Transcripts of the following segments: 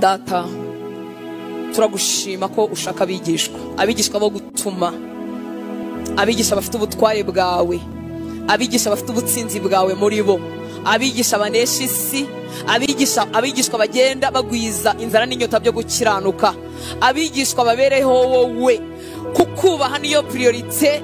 data turagushima ko ushaka abigishwa bo gutuma, abigisha bafite ubutware bwawe, abigisha bafite ubutsinzi bwawe muri bo, abigisha banesha isi, abigishwa bagenda bagwiza inzara n'inyota byo gukiranuka, abigishwa babereho wowe, kukubaha niyo priorite,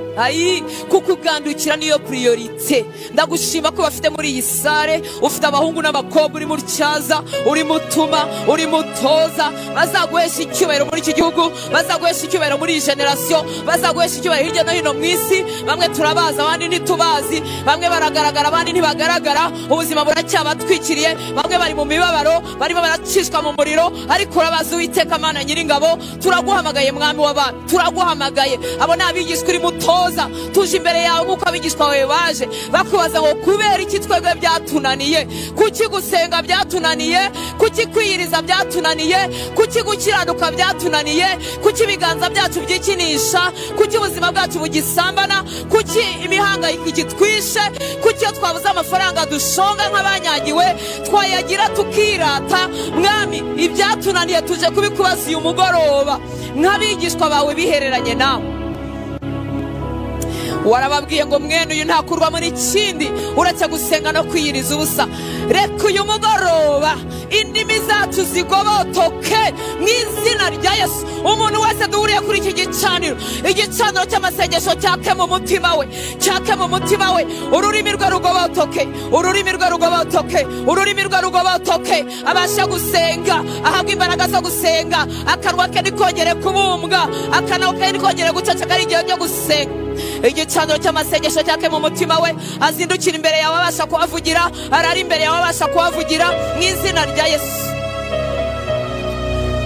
kukugandukira niyo priorite. Ndagushima ko bafite muri iyi sare, ufite abahungu n'abakobwa uri mutyaza, uri mutuma, uri mutoza, bazaguhesha icyubahiro muri iki gihugu, bazaguhesha icyubahiro muri iyi generation, bazaguhesha icyubahiro hirya no hino mu isi. Bamwe turabaza abandi ntitubazi, bamwe baragaragara abandi ntibagaragara, ubuzima buracyabatwikiriye, bamwe bari mu mibabaro, barimo baracishwa mu muriro, ariko urabaza Uwiteka Mana Nyiringabo, turaguhamagaye mwami w'abantu, turaguhamagaye. Abo ni abigishwa uri mutoza, tuje imbere yawe nk'uko abigishwa bawe baje bakubaza ngo kubera iki twebwe byatunaniye, kuki gusenga byatunaniye, kuki kwiyiriza byatunaniye, kuki gukiranuka byatunaniye, kuki ibiganza byacu byikinisha, kuki ubuzima bwacu bugisambana, kuki imihangayiko igitwishe, kuki iyo twabuze amafaranga dushonga nk'abanyagiwe twayagira tukirata. Mwami, ibyatunaniye tuje kubikubaza uyu mugoroba nk'abigishwa bawe bihereranye nawe. Warababwiye ngo mwene uyu ntakurwa muri kindi uretse gusenga no kwiyiriza ubusa. Reka uyu mugoroba indimi zacu zigobotoke mu izina rya Yesu. Umuntu wese duhuriye kuri iki gicaniro, igicaniro cy'amasengesho cyake mu mutima we, cyake mu mutima we, ururimi rwe rugobotoke, ururimi rwe rugobotoke, ururimi rwe rugobotoke, abasha gusenga, ahabwa imbaraga zo gusenga, akanwa ke nikongere kubumbwa, akanwa ke nikongere guceceka ari igihe cyo gusenga. Igicaniro cy'amasengesho cyake mu mutima we, azindukira imbere yawe abasha kuhavugira, arari imbere yawe abasha kuhavugira mu izina rya Yesu.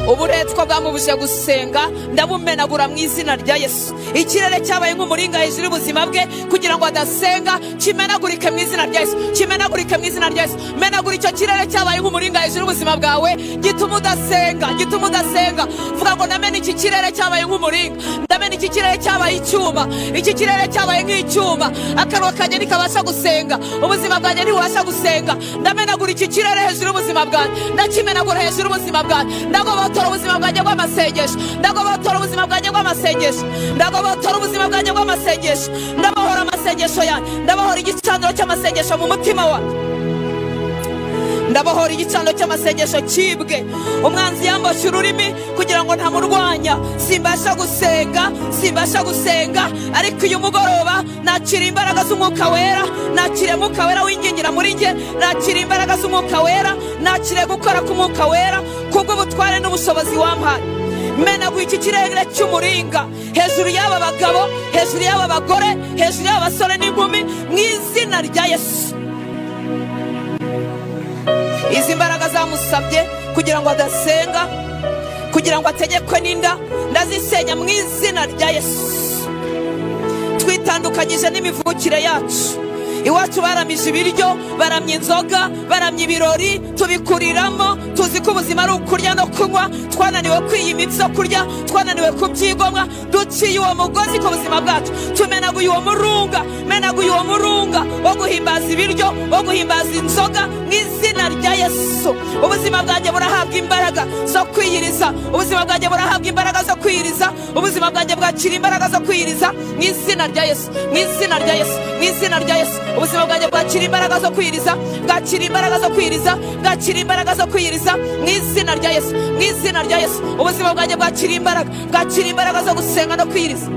Uburetwa bwamubuje gusenga ndabumenagura mu izina rya Yesu. Ikirere cyabaye nk'umuringa hejuru y'ubuzima bwe kugira ngo adasenga, kimenagurike mu izina rya Yesu, kimenagurike mu izina rya Yesu. Menagura icyo kirere cyabaye nk'umuringa hejuru y'ubuzima bwawe, gituma udasenga, gituma udasenga. Vuga ngo ndamena iki kirere cyabaye nk'umuringa, ndamena iki kirere cyabaye icyuma, iki kirere cyabaye nk'icyuma, akanwa kanjye ntikabasha gusenga, ubuzima bwanjye ntibubasha gusenga. Ndamenagura iki kirere hejuru y'ubuzima bwanjye, ndakimenagura hejuru y'ubuzima bwanjye. Ndagobotora ubuzima bwanjye bw'amasengesho, ndagobotora ubuzima bwanjye bw'amasengesho, ndagobotora ubuzima bwanjye bw'amasengesho, ndabohora amasengesho yanjye, ndabohora igicaniro cy'amasengesho mu mutima wanjye, ndabohora igicaniro cy'amasengesho kibwe. Umwanzi yamboshye ururimi kugira ngo ntamurwanya, simbasha gusenga, simbasha gusenga. Ariko uyu mugoroba nakira imbaraga z'umwuka wera, nakire mwuka wera wingingira muri nge, nakira imbaraga z'umwuka wera, nakire gukora k'umwuka wera kubw'ubutware n'ubushobozi wampaye. Menaguye iki kirere cy'umuringa hejuru y'aba bagabo, hejuru y'aba bagore, hejuru y'aba basore n'inkumi mu izina rya Yesu. Izi mbaraga zamusabye kugira ngo adasenga, kugira ngo ategekwe n'inda, ndazisenya mu izina rya Yesu. Twitandukanyije n'imivukire yacu. Iwacu baramije ibiryo, baramye inzoga, baramye ibirori, tubikuriramo, tuzi ko ubuzima ari ukurya no kunywa, twananiwe kwiyima ibyo kurya, twananiwe kubyigomwa, duciye uwo mugozi ku buzima bwacu. Tumenaguye uwo murunga, menaguye uwo murunga wo guhimbaza ibiryo, wo guhimbaza inzoga mu izina rya Yesu. Ubuzima bwanjye burahabwa imbaraga zo kwiyiriza, ubuzima bwanjye burahabwa imbaraga zo kwiyiriza, ubuzima bwanjye bwakira imbaraga zo kwiyiriza mu izina rya Yesu, mu izina rya Yesu, mu izina rya Yesu. Ubuzima bwanjye bwakira imbaraga zo kwiyiriza, bwakira imbaraga zo kwiyiriza, bwakira imbaraga zo kwiyiriza mu izina rya Yesu, mu izina rya Yesu. Ubuzima bwanjye bwakira imbaraga, bwakira imbaraga zo gusenga no kwiyiriza.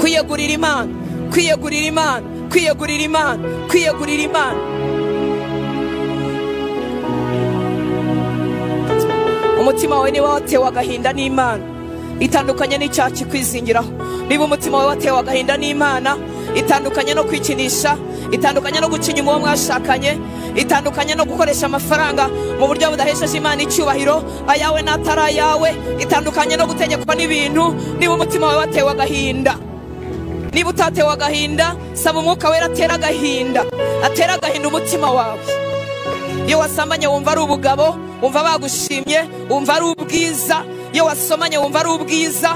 Kwiyegurira Imana, kwiyegurira Imana, kwiyegurira Imana, kwiyegurira Imana. Umutima wawe niba watewe agahinda n'Imana, itandukanye n'icyaha kikwizingiraho. Niba umutima wawe watewe agahinda n'Imana, itandukanye no kwikinisha, itandukanye no guca inyuma uwo mwashakanye, itandukanye no gukoresha amafaranga mu buryo budahesheje Imana icyubahiro, ayawe n'atari ayawe, itandukanye no gutegekwa n'ibintu. Niba umutima wawe watewe agahinda, niba utatewe agahinda, saba umwuka wera atera agahinda, atera agahinda umutima wawe. Iyo wasambanye wumva ari ubugabo, wumva bagushimye, wumva ari ubwiza. Iyo wasomanye wumva ari ubwiza.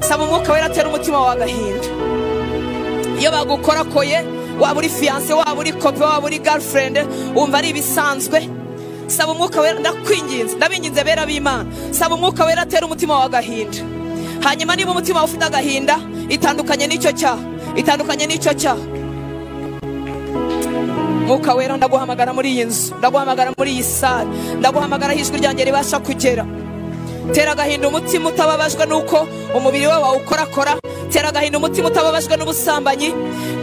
Saba umwuka wera atera umutima wawe agahinda. Iyo bagukorakoye, waba uri fiancé, waba uri couple, waba uri girlfriend, wumva ari ibisanzwe. saba umwuka wera, ndakwinginze, ndabinginze bera b'Imana, saba umwuka wera atera umutima wa gahinda. Hanyuma niba umutima wawe ufite agahinda, itandukanye n'icyo cyaha, itandukanye n'icyo cyaha. Mwuka wera, ndaguhamagara muri iyi nzu, ndaguhamagara muri iyi sare, ndaguhamagara ijwi ryanjye ribasha kugera. Tera agahinda umutima utababajwe nuko umubiri wawe wawukorakora. Tera agahinda umutima utababajwe n'ubusambanyi.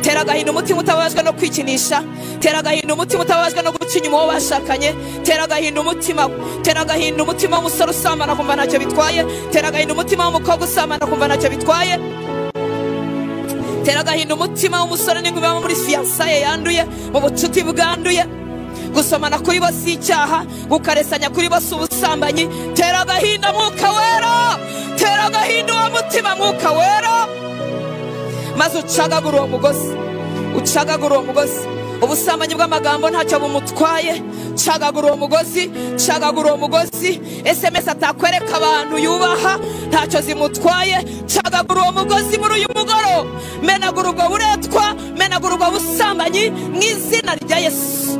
Tera agahinda umutima utababajwe no kwikinisha. Tera agahinda umutima utababajwe no guca inyuma uwo bashakanye. Tera agahinda umutima, tera agahinda umutima w'umusore usambana kumva ntacyo bitwaye. Tera agahinda umutima w'umukobwa usambana kumva ntacyo bitwaye. Tera agahinda umutima w'umusore n'inkumi baba muri fiyansaye yanduye, mu bucuti bwanduye. Gusomana kuri bo si icyaha, gukaresanya kuri bo si ubusambanyi. Tera agahinda mwuka wera, tera agahinda uwo mutima mwuka wera, maze ucagagura uwo mugozi, ucagagura uwo mugozi. Ubusambanyi bw'amagambo ntacyo bumutwaye, cagagura uwo mugozi, cagagura uwo mugozi. SMS atakwereka abantu yubaha ntacyo zimutwaye, cagagura uwo mugozi muri uyu mugoro. Menagura ubwo buretwa, menagura ubwo busambanyi mu izina rya Yesu.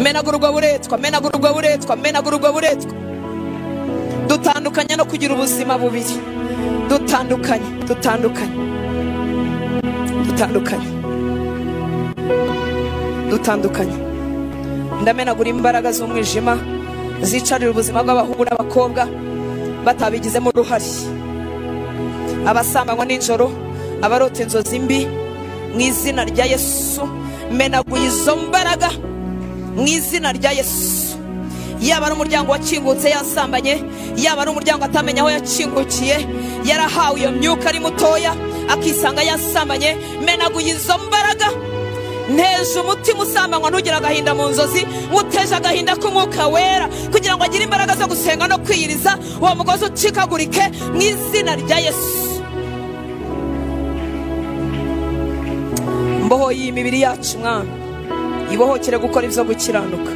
Menagura ubwo buretwa, menagura ubwo buretwa, menagura ubwo buretwa. Dutandukanye no kugira ubuzima bubiri, dutandukanye, dutandukanye, dutandukanye, dutandukanye. Ndamenagura imbaraga z'umwijima zicarira ubuzima bw'abahungu n'abakobwa batabigizemo uruhare. Abasambanywa n'injoro, abarota inzozi mbi, mu izina rya Yesu menaguye izo mbaraga mu izina rya Yesu. Yaba ari umuryango wakingutse yasambanye, yaba ari umuryango atamenya aho yakingukiye, yarahawe iyo myuka ari mutoya akisanga yasambanye, menaguye izo mbaraga. Nteje umutima usambanywa ntugira agahinda mu nzozi, muteje agahinda k'umwuka wera kugira ngo agire imbaraga zo gusenga no kwiyiriza, uwo mugozi ucikagurike mu izina rya Yesu. Mbohoye imibiri yacu mwana, ibohokere gukora ibyo gukiranuka.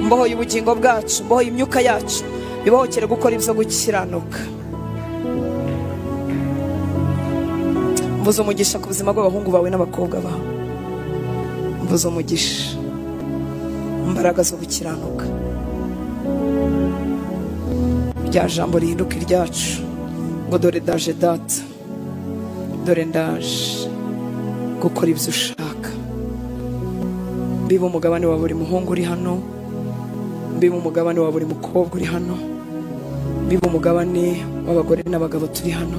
Mbohoye ubugingo bwacu, mbohoye imyuka yacu, ibohokere gukora ibyo gukiranuka. Mvuze umugisha ku buzima bw'abahungu bawe n'abakobwa bawe. Mvuze umugisha, imbaraga zo gukiranuka. Rya jambo rihinduka iryacu ngo dore ndaje data, dore ndaje gukora ibyo ushaka. Mbiba umugabane wa buri muhungu uri hano, mbiba umugabane wa buri mukobwa uri hano, mbiba umugabane w'abagore n'abagabo turi hano,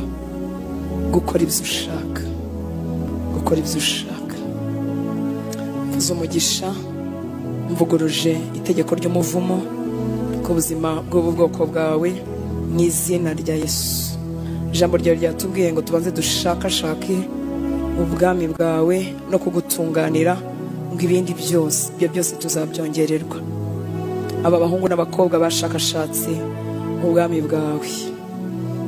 gukora ibyo ushaka, gukora ibyo ushaka. Mvuze umugisha, mvuguruje itegeko ry'umuvumo ku buzima bw'ubu bwoko bwawe mu izina rya Yesu. Ijambo ryawe ryatubwiye ngo tubanze dushakashake ubwami bwawe no kugutunganira, ngo ibindi byose, ibyo byose tuzabyongererwa. Aba bahungu n'abakobwa bashakashatse ubwami bwawe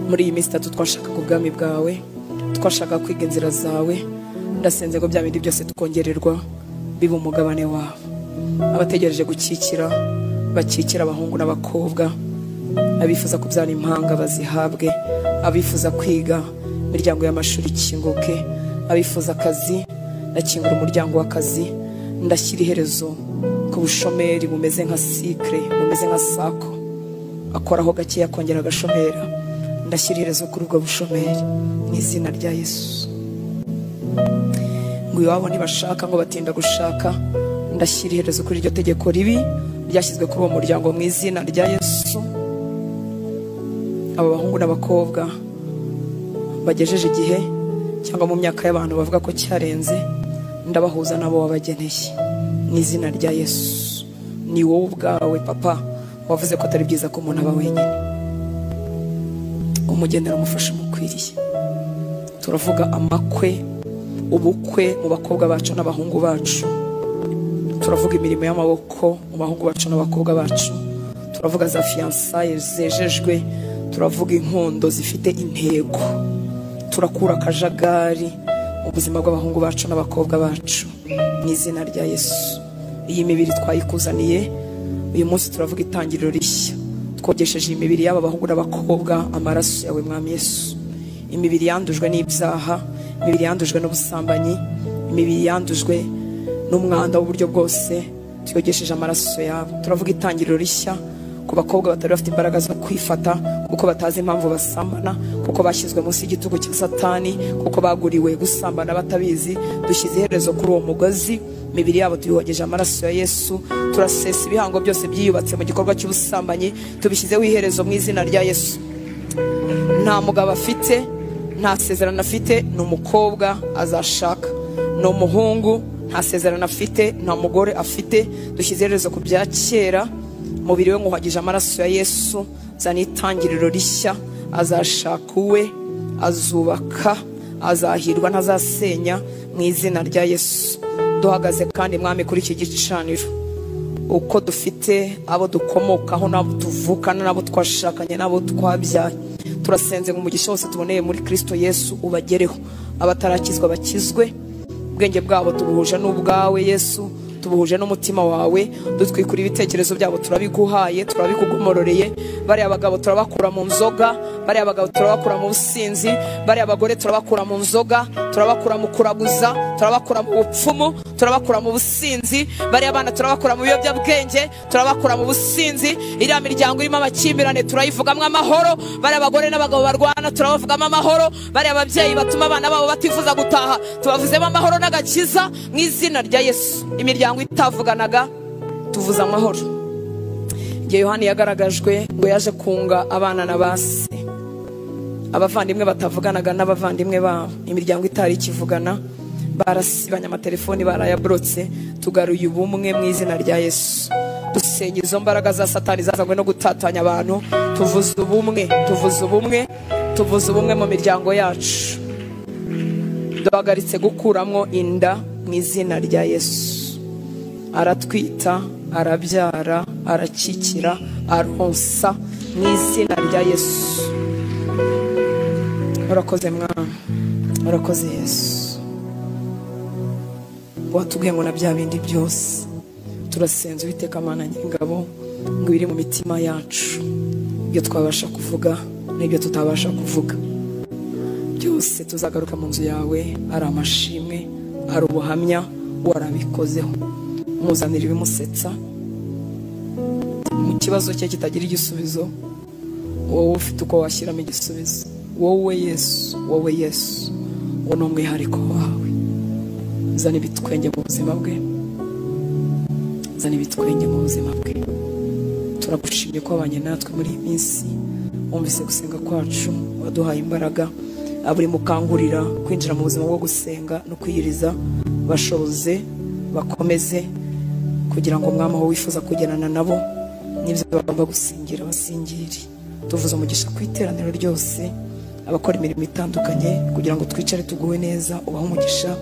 muri iyi minsi 3, twashakaga ubwami bwawe, twashaka kwiga inzira zawe. Ndasenze ngo bya bindi byose tukongererwa biba umugabane wawe. Abategereje gukikira bakikira abahungu n'abakobwa, abifuza kubyara impanga bazihabwe, abifuza kwiga imiryango y'amashuri ikinguke, abifuza akazi ndakingura umuryango w'akazi. Ndashyira iherezo ku bushomeri bumeze nka sikre, bumeze nka sako, akoraho gake yakongera agashomera. Ndashyira iherezo kuri ubwo bushomeri mu izina rya Yesu. Ngo iwabo ntibashaka ngo batinda gushaka, ndashyira iherezo kuri iryo tegeko ribi ryashyizwe kuri uwo muryango mu izina rya Yesu. Aba bahungu n'abakobwa bagejeje igihe cyangwa mu myaka y'abantu bavuga ko cyarenze, ndabahuza nabo wabageneye mu izina rya Yesu. Ni wowe ubwawe papa wavuze ko atari byiza ko umuntu aba wenyine, umugenera umufasha umukwiriye. Turavuga amakwe, ubukwe mu bakobwa bacu n'abahungu bacu. Turavuga imirimo y'amaboko mu bahungu bacu n'abakobwa bacu. Turavuga za fiançailles zejejwe, turavuga inkondo zifite intego. Turakura akajagari mu buzima bw'abahungu bacu n'abakobwa bacu mu izina rya Yesu. Iyi mibiri twayikuzaniye uyu munsi, turavuga itangiriro rishya. Twogesheje imibiri y'aba bahungu n'abakobwa amaraso yawe mwami Yesu. Imibiri yandujwe n'ibyaha, imibiri yandujwe n'ubusambanyi, imibiri yandujwe n'umwanda w'uburyo bwose, tuyogesheje amaraso yawe. Turavuga itangiriro rishya ku bakobwa batari bafite imbaraga zo kwifata, kuko batazi impamvu basambana, kuko bashyizwe munsi y'igitugu cya Satani, kuko baguriwe gusambana batabizi. Dushyize iherezo kuri uwo mugozi, imibiri yabo tuyogeje amaraso ya Yesu. Turasesa ibihango byose byiyubatse mu gikorwa cy'ubusambanyi, tubishyizeho iherezo mu izina rya Yesu. Nta mugabo afite, nta sezerano afite, ni umukobwa azashaka. Ni umuhungu, nta sezerano afite, nta mugore afite. Dushyize iherezo ku bya kera, mubiri we nguhagije amaraso ya Yesu. Zana itangiriro rishya, azashaka uwe, azubaka, azahirwa, ntazasenya mu izina rya Yesu. Duhagaze kandi mwami kuri iki gicaniro, uko dufite abo dukomokaho, n'abo tuvukana, n'abo twashakanye, n'abo twabyaye, turasenze ngo umugisha wose tuboneye muri Kristo Yesu ubagereho. Abatarakizwa bakizwe, ubwenge bwabo tubuhuje n'ubwawe Yesu, tubuhuje n'umutima wawe. Dutwikura ibitekerezo byabo, turabiguhaye, turabikugomororeye. Bari abagabo turabakura mu nzoga, bari abagabo turabakura mu businzi, bari abagore turabakura mu nzoga, turabakura mu kuraguza, turabakura mu bupfumu, turabakura mu businzi. Bari abana turabakura mu biyobyabwenge, turabakura mu businzi. Iriya miryango irimo amakimbirane turayivugamo amahoro. Bari abagore n'abagabo barwana turabavugamo amahoro. Bari ababyeyi batuma abana babo batifuza gutaha, tubavuzemo amahoro n'agakiza mu izina rya Yesu. Imiryango itavuganaga tuvuza amahoro. Igihe Yohani yagaragajwe ngo yaje kunga abana na base, abavandimwe batavuganaga n'abavandimwe babo, imiryango itari ikivugana, barasibanya amatelefoni, barayabrotse. Tugaruye ubumwe mu izina rya Yesu. Dusenya izo mbaraga za Satani zazanywe no gutatanya abantu. Tuvuza ubumwe, tuvuza ubumwe, tuvuza ubumwe mu miryango yacu. Duhagaritse gukuramwo inda mu izina rya Yesu. Aratwita, arabyara, arakikira, aronsa mu izina rya Yesu. Urakoze mwana, urakoze Yesu. Watubwiye ngo na bya bindi byose turasenze Uwiteka Mana nyingabo, ngo biri mu mitima yacu, ibyo twabasha kuvuga n'ibyo tutabasha kuvuga, byose tuzagaruka mu nzu yawe ari amashimwe, ari ubuhamya warabikozeho. Muzanira ibimusetsa mu kibazo cye kitagira igisubizo, wowe ufite uko washyiramo igisubizo. Wowe Yesu, wowe Yesu, uwo ni umwihariko wawe. Zana ibitwenge mu buzima bwe, zana ibitwenge mu buzima bwe. Turagushimye ko wabanye natwe muri iyi minsi, wumvise gusenga kwacu, waduhaye imbaraga. Aburi mukangurira kwinjira mu buzima bwo gusenga no kwiyiriza, bashoboze, bakomeze, kugira ngo Mwami aho wifuza kugerana nabo n'ibyo bagomba gusingira basingire. Tuvuze umugisha ku iteraniro ryose, abakora imirimo itandukanye, kugira ngo twicare tuguwe neza. Ubaho umugisha,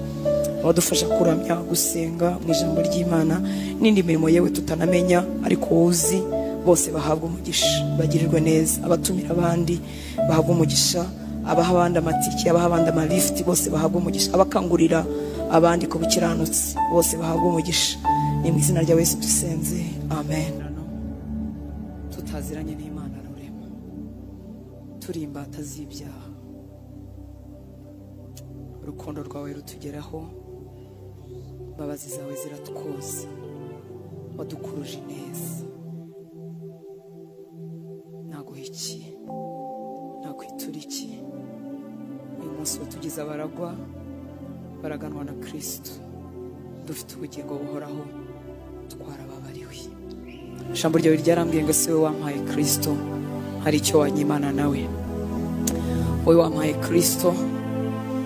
abadufasha kuramya, gusenga mu ijambo ry'Imana n'indi mirimo yewe tutanamenya ariko uzi, bose bahabwa umugisha, bagirirwe neza. Abatumira abandi bahabwa umugisha, abaha abandi amatiki, abaha abandi amalifti, bose bahabwa umugisha. Abakangurira abandi ko bukiranutse, bose bahabwa umugisha. Ni mu izina rya Yesu dusenze, amen. Tutaziranye n'Imana rurema, turi imbata z'ibyaha. Urukundo rwawe rutugeraho, imbabazi zawe ziratwoza, wadukuruje neza. Naguha iki, nakwitura iki? Uyu munsi watugize abaragwa, baraganwa na Kristo. Dufite ubugingo buhoraho, twarababariwe. Ijambo ryawe ryarambwiye ngo si wowe wampaye Kristo, hari icyo wanyimana nawe. Wowe wampaye Kristo,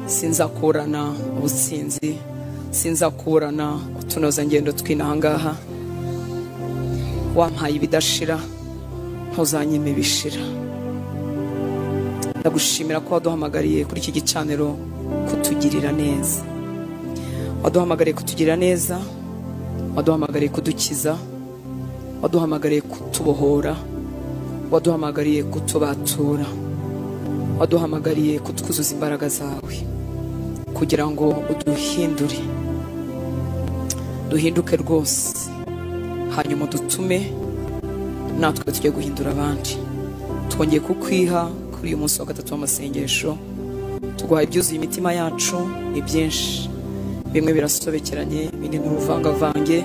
sinzakurana ubutsinzi, sinzakurana utunoza ngendo tw'inahangaha. Wampaye ibidashira, ntuzanyime ibishira. Ndagushimira ko waduhamagariye kuri iki gicaniro kutugirira neza. Waduhamagariye kutugirira neza, waduhamagariye kudukiza, waduhamagariye kutubohora, waduhamagariye kutubatura, waduhamagariye kutwuzuza imbaraga zawe, kugira ngo uduhindure, duhinduke rwose, hanyuma dutume natwe tujye guhindura abandi. Twongeye kukwiha kuri uyu munsi wa gatatu w'amasengesho, tuguhaye ibyuzuye imitima yacu. Ni byinshi, bimwe birasobekeranye, ibindi ni uruvangavange.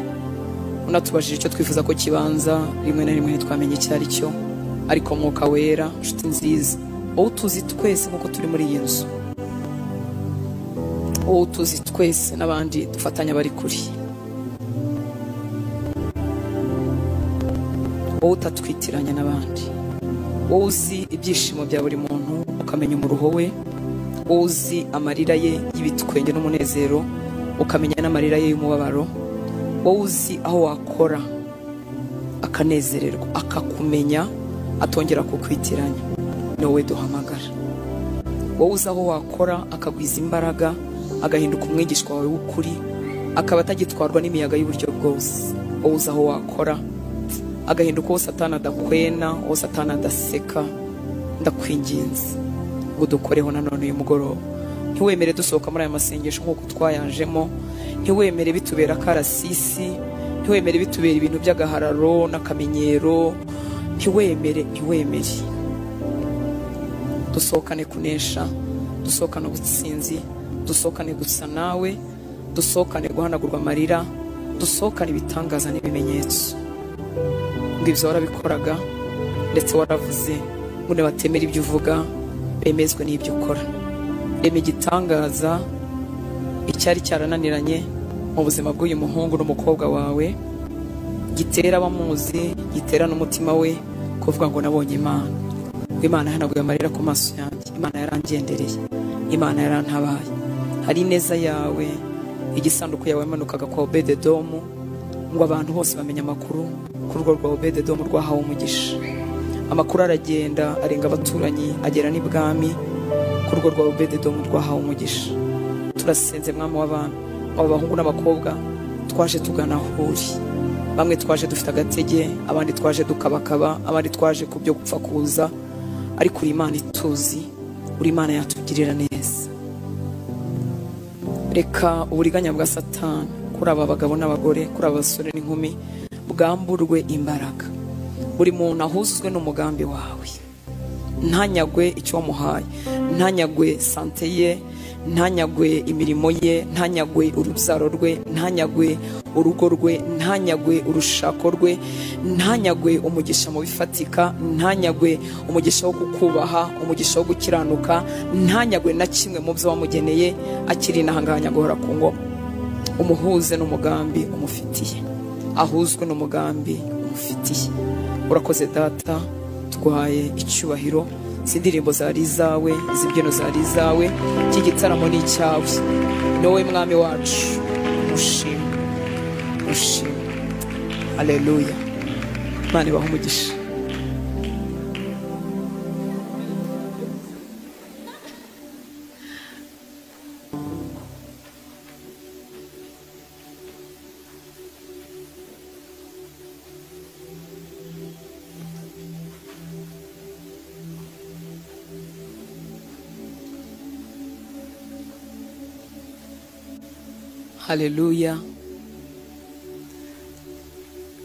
unatubajije icyo twifuza ko kibanza, rimwe na rimwe ntitwamenye icyo ari cyo, ariko Mwuka Wera nshuti nziza, wowe utuzi twese nk'uko turi muri iyi nzu, wowe utuzi twese n'abandi dufatanya bari kuri, wowe utatwitiranya n'abandi, wowe uzi ibyishimo bya buri muntu ukamenya umuruho we, wowe uzi amarira ye y'ibitwenge n'umunezero ukamenya n'amarira ye y'umubabaro, wowe uzi aho wakora akanezererwa akakumenya atongera kukwitiranya, ni wowe duhamagara. Wowe uzi aho wakora akagwiza imbaraga agahinduka umwigishwa wawe w'ukuri, akaba atagitwarwa n'imiyaga y'uburyo bwose. Wowe uzi aho wakora agahinduka uwo Satani adakwena, uwo Satani adaseka. Ndakwinginze ngo dukoreho nanone uyu mugoroba, ntiwemere dusohoka muri aya masengesho nk'uko twayajemo, ntiwemere bitubera karasisi, ntiwemere bitubera ibintu by'agahararo n'akamenyero, ntiwemere dusohokane kunesha, dusohokane ubutsinzi, dusohokane gusa nawe, dusohokane guhanagurwa amarira, dusohokane ibitangaza n'ibimenyetso. Ngo ibyo warabikoraga ndetse waravuze ngo batemere ibyo uvuga bemezwe n'ibyo ukora. Rema igitangaza icyari cyarananiranye mu buzima bw'uyu muhungu n'umukobwa wawe, gitera abamuzi, gitera n'umutima we kuvuga ngo nabonye Imana. Imana yahanaguye amarira ku maso yanjye, Imana yarangendereye, Imana yarantabaye. Hari ineza yawe, igisanduku yawe yamanukaga kwa Obededomu, ngo abantu bose bamenye amakuru ku rugo rwa Obededomu rwahawe umugisha. Amakuru aragenda arenga abaturanyi agera n'ibwami, ku rugo rwa Obededomu rwahawe umugisha. Turasenze Mwami w'abantu, abo bahungu n'abakobwa twaje tugana aho uri. Bamwe twaje dufite agatege, abandi twaje dukabakaba, abandi twaje ku byo gupfa kuza, ariko uri Imana ituzi, uri Imana yatugirira neza. Reka uburiganya bwa Satani kuri aba bagabo n'abagore, kuri aba basore n'inkumi bwamburwe imbaraga. Buri muntu ahuzwe n'umugambi wawe, ntanyagwe icyo wamuhaye, ntanyagwe sante ye, ntanyagwe imirimo ye, ntanyagwe urubyaro rwe, ntanyagwe urugo rwe, ntanyagwe urushako rwe, ntanyagwe umugisha mu bifatika, ntanyagwe umugisha wo kukubaha, umugisha wo gukiranuka, ntanyagwe na kimwe mu byo wamugeneye akiri inahanganya guhora ku ngoma. Umuhuze n'umugambi umufitiye, ahuzwe n'umugambi umufitiye. Urakoze Data, tuguhaye icyubahiro. Indirimbo zari izawe, izibyino zari izawe, iki gitaramo ni icyawe, ni wowe Mwami wacu. Ushimwe, ushimwe. Haleluya. Imana ibahe umugisha. Haleluya.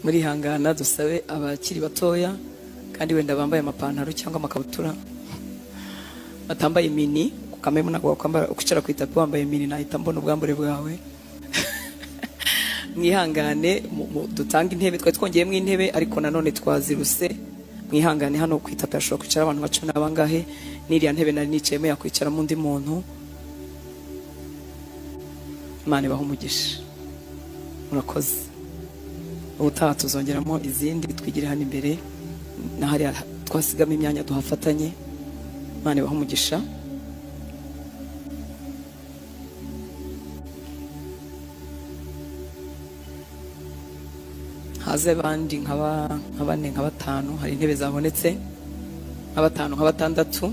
Muri hangana dusabe abakiri batoya kandi wenda bambaye amapantaro cyangwa amakabutura, batambaye mini, kukamemo nako kwambara ukicara ku itapi wambaye mini nahita mbona ubwambure bwawe. Mwihangane dutanga intebe, twari twongeyemo intebe ariko nanone twaziruse. Mwihangane hano ku itapi ashobora kwicara abantu 10 n'abangahe, n'iriya ntebe nari nicayemo yakwicara mu ndi muntu. Imana ibahe umugisha. Murakoze. Ubutaha tuzongeramo izindi twigire hano imbere, na hari twasigamo imyanya duhafatanye. Imana ibahe umugisha. Haze bandi nkaba 4 nka 5, hari intebe zabonetse nka 5 nka 6.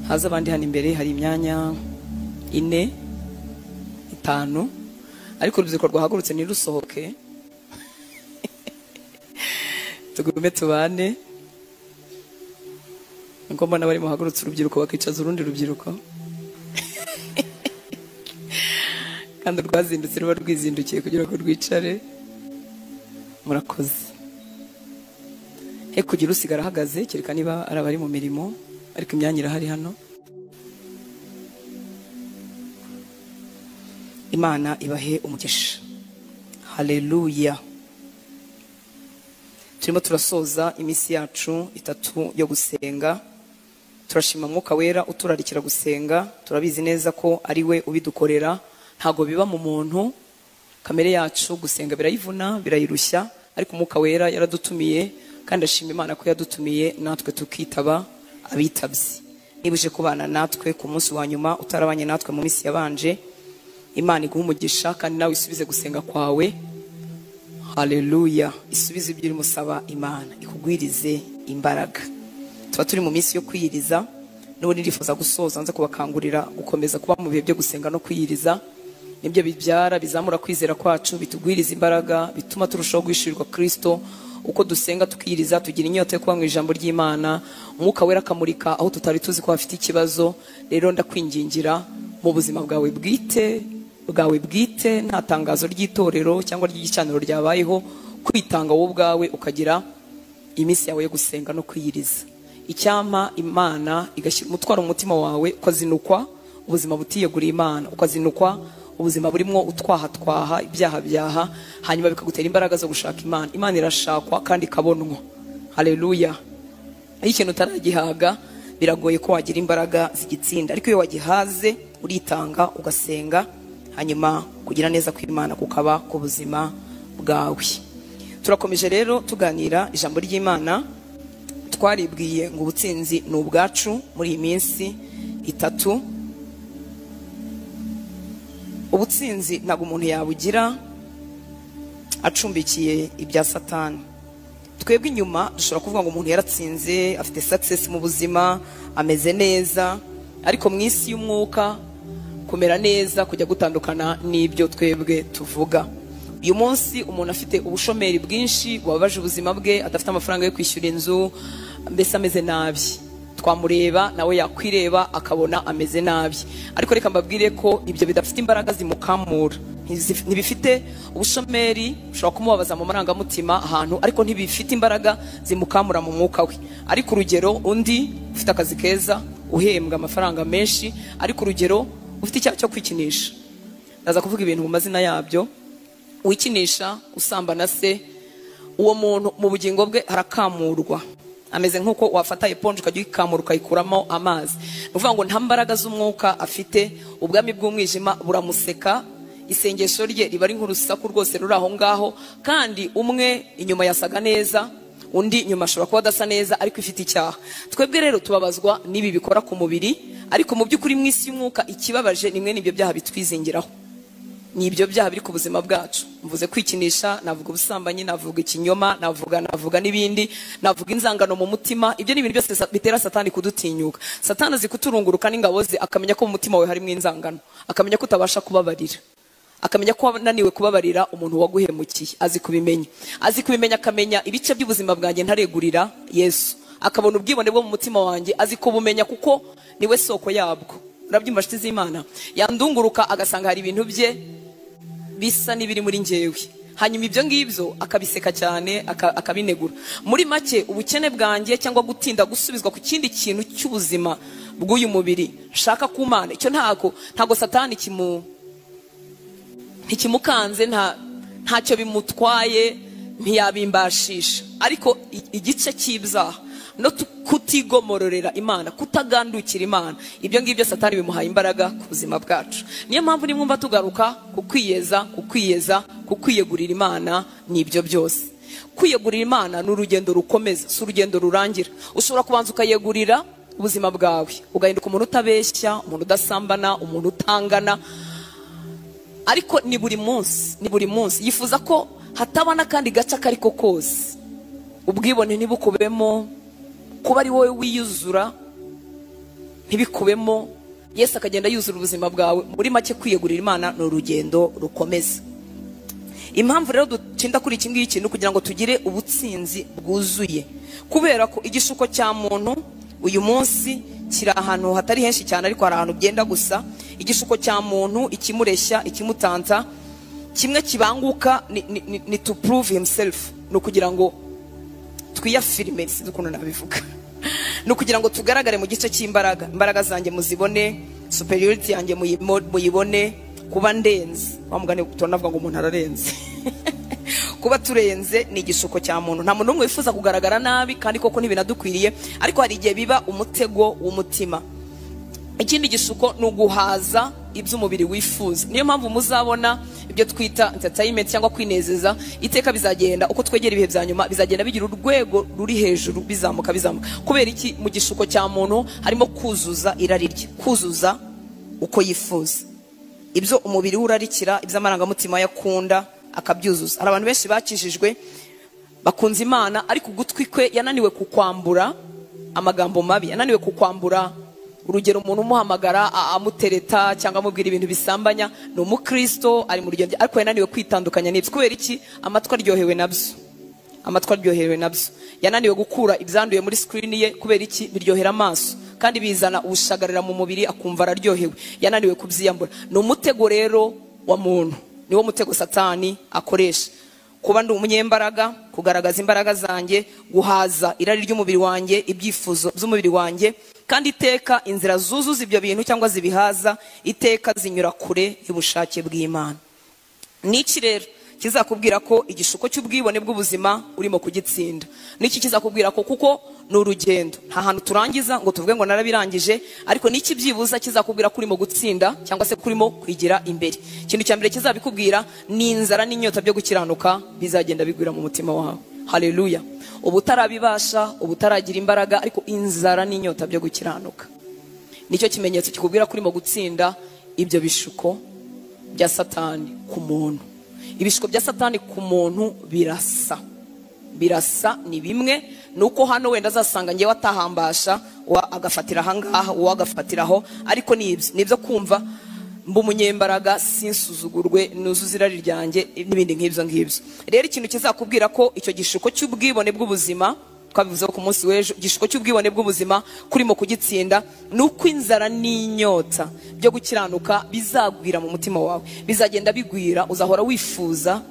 Haza abandi hano imbere, hari imyanya 4, 5, ariko urubyiruko rwahagurutse nirusohoke. Tugume tubane. Ngo mbona bari muhagurutse urubyiruko bakicaza urundi rubyiruko. Kandi rwazindutse ruba rwizindukiye kugira ngo rwicare. Murakoze. He kugira usigara ahagaze kereka niba ari abari mu mirimo, ariko imyanya irahari hano. Imana ibahe umugisha. Haleluya. Turimo turasoza iminsi yacu 3 yo gusenga. Turashima Mwuka Wera uturarikira gusenga. Turabizi neza ko ari we ubidukorera, ntago biba mu muntu. Kamere yacu gusenga birayivuna, birayirushya, ariko Mwuka Wera yaradutumiye, kandi ashima Imana ko yadutumiye natwe tukitaba abitabye. Nibuje kubana natwe ku munsi wa nyuma, utarabanye natwe mu minsi yabanje, Imana iguha umugisha kandi nawe isubize gusenga kwawe. Haleluya. Isubize ibyo uri musaba Imana, ikugwirize imbaraga. Tuba turi mu minsi yo kwiyiriza, n'ubundi ndifuza gusoza nze kubakangurira gukomeza kuba mu bihe byo gusenga no kwiyiriza. Nibyo bibyara bizamura kwizera kwacu, bitugwiriza imbaraga, bituma turushaho guhishirirwa Kristo. Uko dusenga tukiyiriza, tugira inyota yo kuba mu ijambo ry'Imana, Umwuka Wera akamurika aho tutari tuzi ko afite ikibazo. Rero ndakwingingira mu buzima bwawe bwite, nta tangazo ry'itorero cyangwa ry'igicaniro ryabayeho, kwitanga wowe ubwawe ukagira iminsi yawe yo gusenga no kwiyiriza. Icyama Imana igashyira umutwaro mu mutima wawe, ukazinukwa ubuzima butiyeguriye Imana, ukazinukwa ubuzima burimo utwaha ibyaha, hanyuma bikagutera imbaraga zo gushaka Imana. Imana irashakwa kandi ikabonwa. Haleluya. Iyo ikintu utaragihaga biragoye ko wagira imbaraga zigitsinda, ariko iyo wagihaze uritanga ugasenga, hanyuma kugira neza kw'Imana kukaba ku buzima bwawe. Turakomeje rero tuganira ijambo ry'Imana. Twaribwiye ngo ubutsinzi ni ubwacu muri iyi minsi 3. Ubutsinzi ntabwo umuntu yabugira acumbikiye ibya Satani. Twebwe inyuma dushobora kuvuga ngo umuntu yaratsinze, afite success mu buzima, ameze neza, ariko mu isi y'umwuka kumera neza kujya gutandukana n'ibyo twebwe tuvuga. Uyu munsi umuntu afite ubushomeri bwinshi bubabaje ubuzima bwe, adafite amafaranga yo kwishyura inzu, mbese ameze nabi. Twamureba nawe yakwireba akabona ameze nabi, ariko reka mbabwire ko ibyo bidafite imbaraga zimukamura. Ntibifite ubushomeri, ushobora kumubabaza mu marangamutima ahantu, ariko ntibifite imbaraga zimukamura mu mwuka we. Ariko urugero, undi ufite akazi keza, uhembwa amafaranga menshi, ariko urugero ufite icyaha cyo kwikinisha. Ndaza kuvuga ibintu mu mazina yabyo. Wikinisha, usambana se, uwo muntu mu bugingo bwe harakamurwa. Ameze nk'uko wafata eponge ukajya uyikamura ukayikuramo amazi. Nuvuga ngo nta mbaraga z'umwuka afite, ubwami bw'umwijima buramuseka, isengesho rye riba ari nk'urusaku rwose ruri aho ngaho, kandi umwe inyuma yasaga neza, undi inyuma ashobora kuba adasa neza ariko ifite icyaha. Twebwe rero tubabazwa n'ibi bikora ku mubiri, ariko mu by'ukuri mu isi y'umwuka ikibabaje ni mwe n'ibyo byaha bitwizingiraho. Ni ibyo byaha biri ku buzima bwacu. Mvuze kwikinisha, navuga ubusambanyi, navuga ikinyoma, navuga n'ibindi, navuga inzangano mu mutima. Ibyo ni ibintu byose bitera Satani kudutinyuka. Satani azi kuturunguruka n'ingabo ze, akamenya ko mu mutima wawe harimo inzangano, akamenya ko utabasha kubabarira, akamenya ko wananiwe kubabarira umuntu waguhemukiye. Azi kubimenya, akamenya ibice by'ubuzima bwanjye ntaregurira Yesu, akabona ubwibone bwo mu mutima wanjye, azi kubumenya kuko niwe soko yabwo. Urabyumva nshuti z'Imana? Yandunguruka agasanga hari ibintu bye bisa n'ibiri muri njyewe, hanyuma ibyo ngibyo akabiseka cyane, akabinegura. Muri make ubukene bwanjye cyangwa gutinda gusubizwa ku kindi kintu cy'ubuzima bw'uyu mubiri shaka ku Mana, icyo ntago Satani ntikimukanze, ntacyo bimutwaye, ntiyabimbashisha. Ariko igice cy'ibyaha no kutigomororera Imana, kutagandukira Imana, ibyo ngibyo Satani bimuhaye imbaraga ku buzima bwacu. Niyo mpamvu nimwumva tugaruka kukwiyegurira Imana. Nibyo byose kwiyegurira Imana ni urugendo rukomeza, si urugendo rurangira. Ushobora kubanza ukayegurira ubuzima bwawe, ugahinduka umuntu utabeshya, umuntu udasambana, umuntu utangana, ariko ni buri munsi yifuza ko hataba n'akandi gace kariko kose. Ubwibone ntibukubemo, kuba ari wowe wiyuzura ntibikubemo, Yesu akagenda yuzura ubuzima bwawe. Muri make kwiyegurira Imana ni urugendo rukomeza. Impamvu rero ducinda kuri iki ngiki ni kugira ngo tugire ubutsinzi bwuzuye, kubera ko igishuko cya muntu uyu munsi kiri ahantu hatari henshi cyane, ariko hari ahantu byenda gusa. Igishuko cya muntu, ikimureshya, ikimutanta, kimwe kibanguka ni to prove himself, no kugira ngo twiyafirime, sinzi ukuntu nabivuga, no kugira ngo tugaragare mu gice cy'imbaraga. Imbaraga zanjye muzibone, superiority yanjye muyibone, kuba ndenze wamugane tunavuga ngo umuntu ararenze kuba turenze ni igishuko cya muntu. Nta muntu umwe wifuza kugaragara nabi kandi koko ntibinadukwiriye, ariko hari igihe biba umutego w'umutima. Ikindi gishuko ni uguhaza iby'umubiri wifuza. Niyo mpamvu muzabona ibyo twita entertainment cyangwa kwinezeza iteka bizagenda uko twegera ibihe bya nyuma bizagenda bigira urwego ruri hejuru bizamuka. Kubera iki? Mu gishuko cya muntu harimo kuzuza irari rye, kuzuza uko yifuza, ibyo umubiri urarikira, iby'amarangamutima yakunda akabyuzuza. Hari abantu benshi bakijijwe bakunze Imana, ariko ugutwi kwe yananiwe kukwambura amagambo mabi, yananiwe kukwambura urugero umuntu umuhamagara amutereta cyangwa amubwira ibintu bisambanya. Ni umukristo ari mu rugendo, ariko yananiwe kwitandukanya n'ibyo. Kubera iki? Amatwi aryohewe nabyo, amatwi aryohewe nabyo. Yananiwe gukura ibyanduye muri screen ye. Kubera iki? Biryohera amaso kandi bizana ubushagarira mu mubiri, akumva araryohewe. Yananiwe kubyiyambura. Ni umutego rero wa muntu, niwo mutego Satani akoresha. Kuba ndi umunyembaraga, kugaragaza imbaraga zanjye, guhaza irari ry'umubiri wanjye, ibyifuzo by'umubiri wanjye, kandi iteka inzira zuzuza ibyo bintu cyangwa zibihaza iteka zinyura kure y'ubushake bw'Imana. Niki rero kizakubwira ko igishuko cy'ubwibone bw'ubuzima urimo kugitsinda? Niki kizakubwira ko kuko ni urugendo, nta hantu turangiza ngo tuvuge ngo narabirangije, ariko niki byibuza kizakubwira ko urimo gutsinda cyangwa se kurimo kwigira imbere? Ikintu cya mbere kizabikubwira ni inzara n'inyota byo gukiranuka bizagenda bigwira mu mutima wawe. Haleluya. Ubutarabibasha, ubutaragira imbaraga, ariko inzara n'inyota byo gukiranuka nicyo kimenyetso kikubwira ko urimo gutsinda ibyo bishuko bya Satani ku muntu. Ibishuko bya Satani ku muntu birasa ni bimwe, nuko hano wenda azasanga ngewe atahambasha agafatira ahangaha uwo agafatiraho, ariko nibyo kumva mba umunyembaraga, sinsuzugurwe, nuzuza irari ryanjye n'ibindi nk'ibyo. Rero ikintu kizakubwira ko icyo gishuko cy'ubwibone bw'ubuzima twabivuzeho ku munsi w'ejo, igishuko cy'ubwibone bw'ubuzima kurimo kugitsinda, nuko inzara n'inyota byo gukiranuka bizagwira mu mutima wawe, bizagenda bigwira. Uzahora wifuza,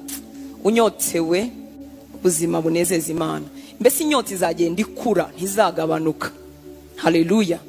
unyotewe ubuzima bunezeza Imana. Mbese inyota izagenda ikura, ntizagabanuka. Haleluya.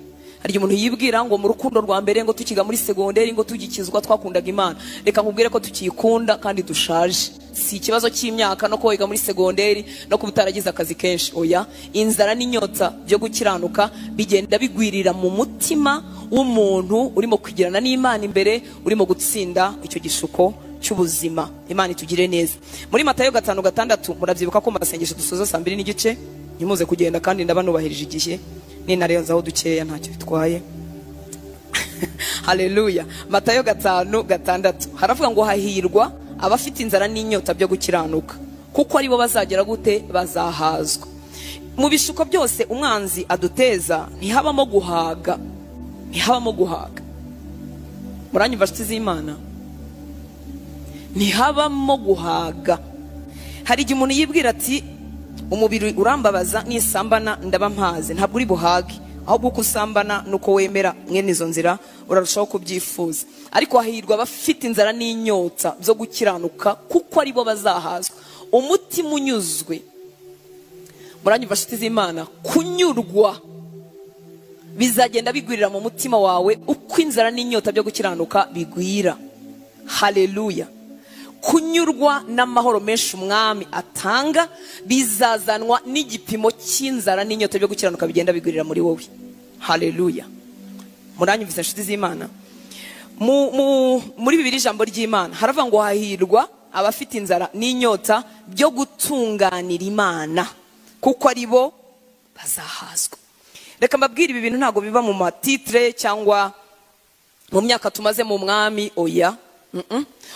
Hari umuntu yibwira ngo mu rukundo rwa mbere ngo tukiga muri segonderi ngo tugikizwa twakundaga Imana. Reka nkubwire ko tukiyikunda kandi dushaje. Si ikibazo cy'imyaka no kwiga muri segonderi no kubutaragize akazi kenshi. Oya, inzara n'inyota byo gukiranuka bigenda bigwirira mu mutima w'umuntu urimo kwigirana n'Imana imbere, urimo gutsinda icyo gishuko cy'ubuzima. Imana itugire neza. Muri Matayo 5:6 muravyibuka ko masengesho dusoza 2:30 ntimuze kugenda kandi ndabanubahirije igihe ninarenzaho dukeya ntacyo bitwaye. Haleluya. Matayo 5:6 haravuga ngo hahirwa abafite inzara n'inyota byo gukiranuka, kuko aribo bazagera gute? Bazahazwa. Mu bishuko byose umwanzi aduteza ntihabamo guhaga, ntihabamo guhaga. Muranyumva nshuti z'Imana? Ntihabamo guhaga. Hari igihe umuntu yibwira ati umubiri urambabaza, nisambana ndaba mpaze. Ntabwo uri buhage, ahubwo uko usambana nuko wemera mwene izo nzira urarushaho kubyifuza. Ariko hahirwa abafite inzara n'inyota byo gukiranuka, kuko aribo bazahazwa. Umutima unyuzwe, muranyumva nshuti z'Imana, kunyurwa bizagenda bigwirira mu mutima wawe uko inzara n'inyota byo gukiranuka bigwira. Haleluya. Kunyurwa n'amahoro menshi umwami atanga bizazanwa n'igipimo cy'inzara n'inyota byo gukiranuka bigenda bigwirira muri wowe. Haleluya. Muranyumvise nshuti z'Imana? Muri Bibiliya ijambo ry'Imana haravuga ngo hahirwa abafite inzara n'inyota byo gutunganira Imana, kuko aribo bazahazwa. Reka mbabwire ibi bintu ntago biba mu matitre cyangwa mu myaka tumaze mu mwami. Oya.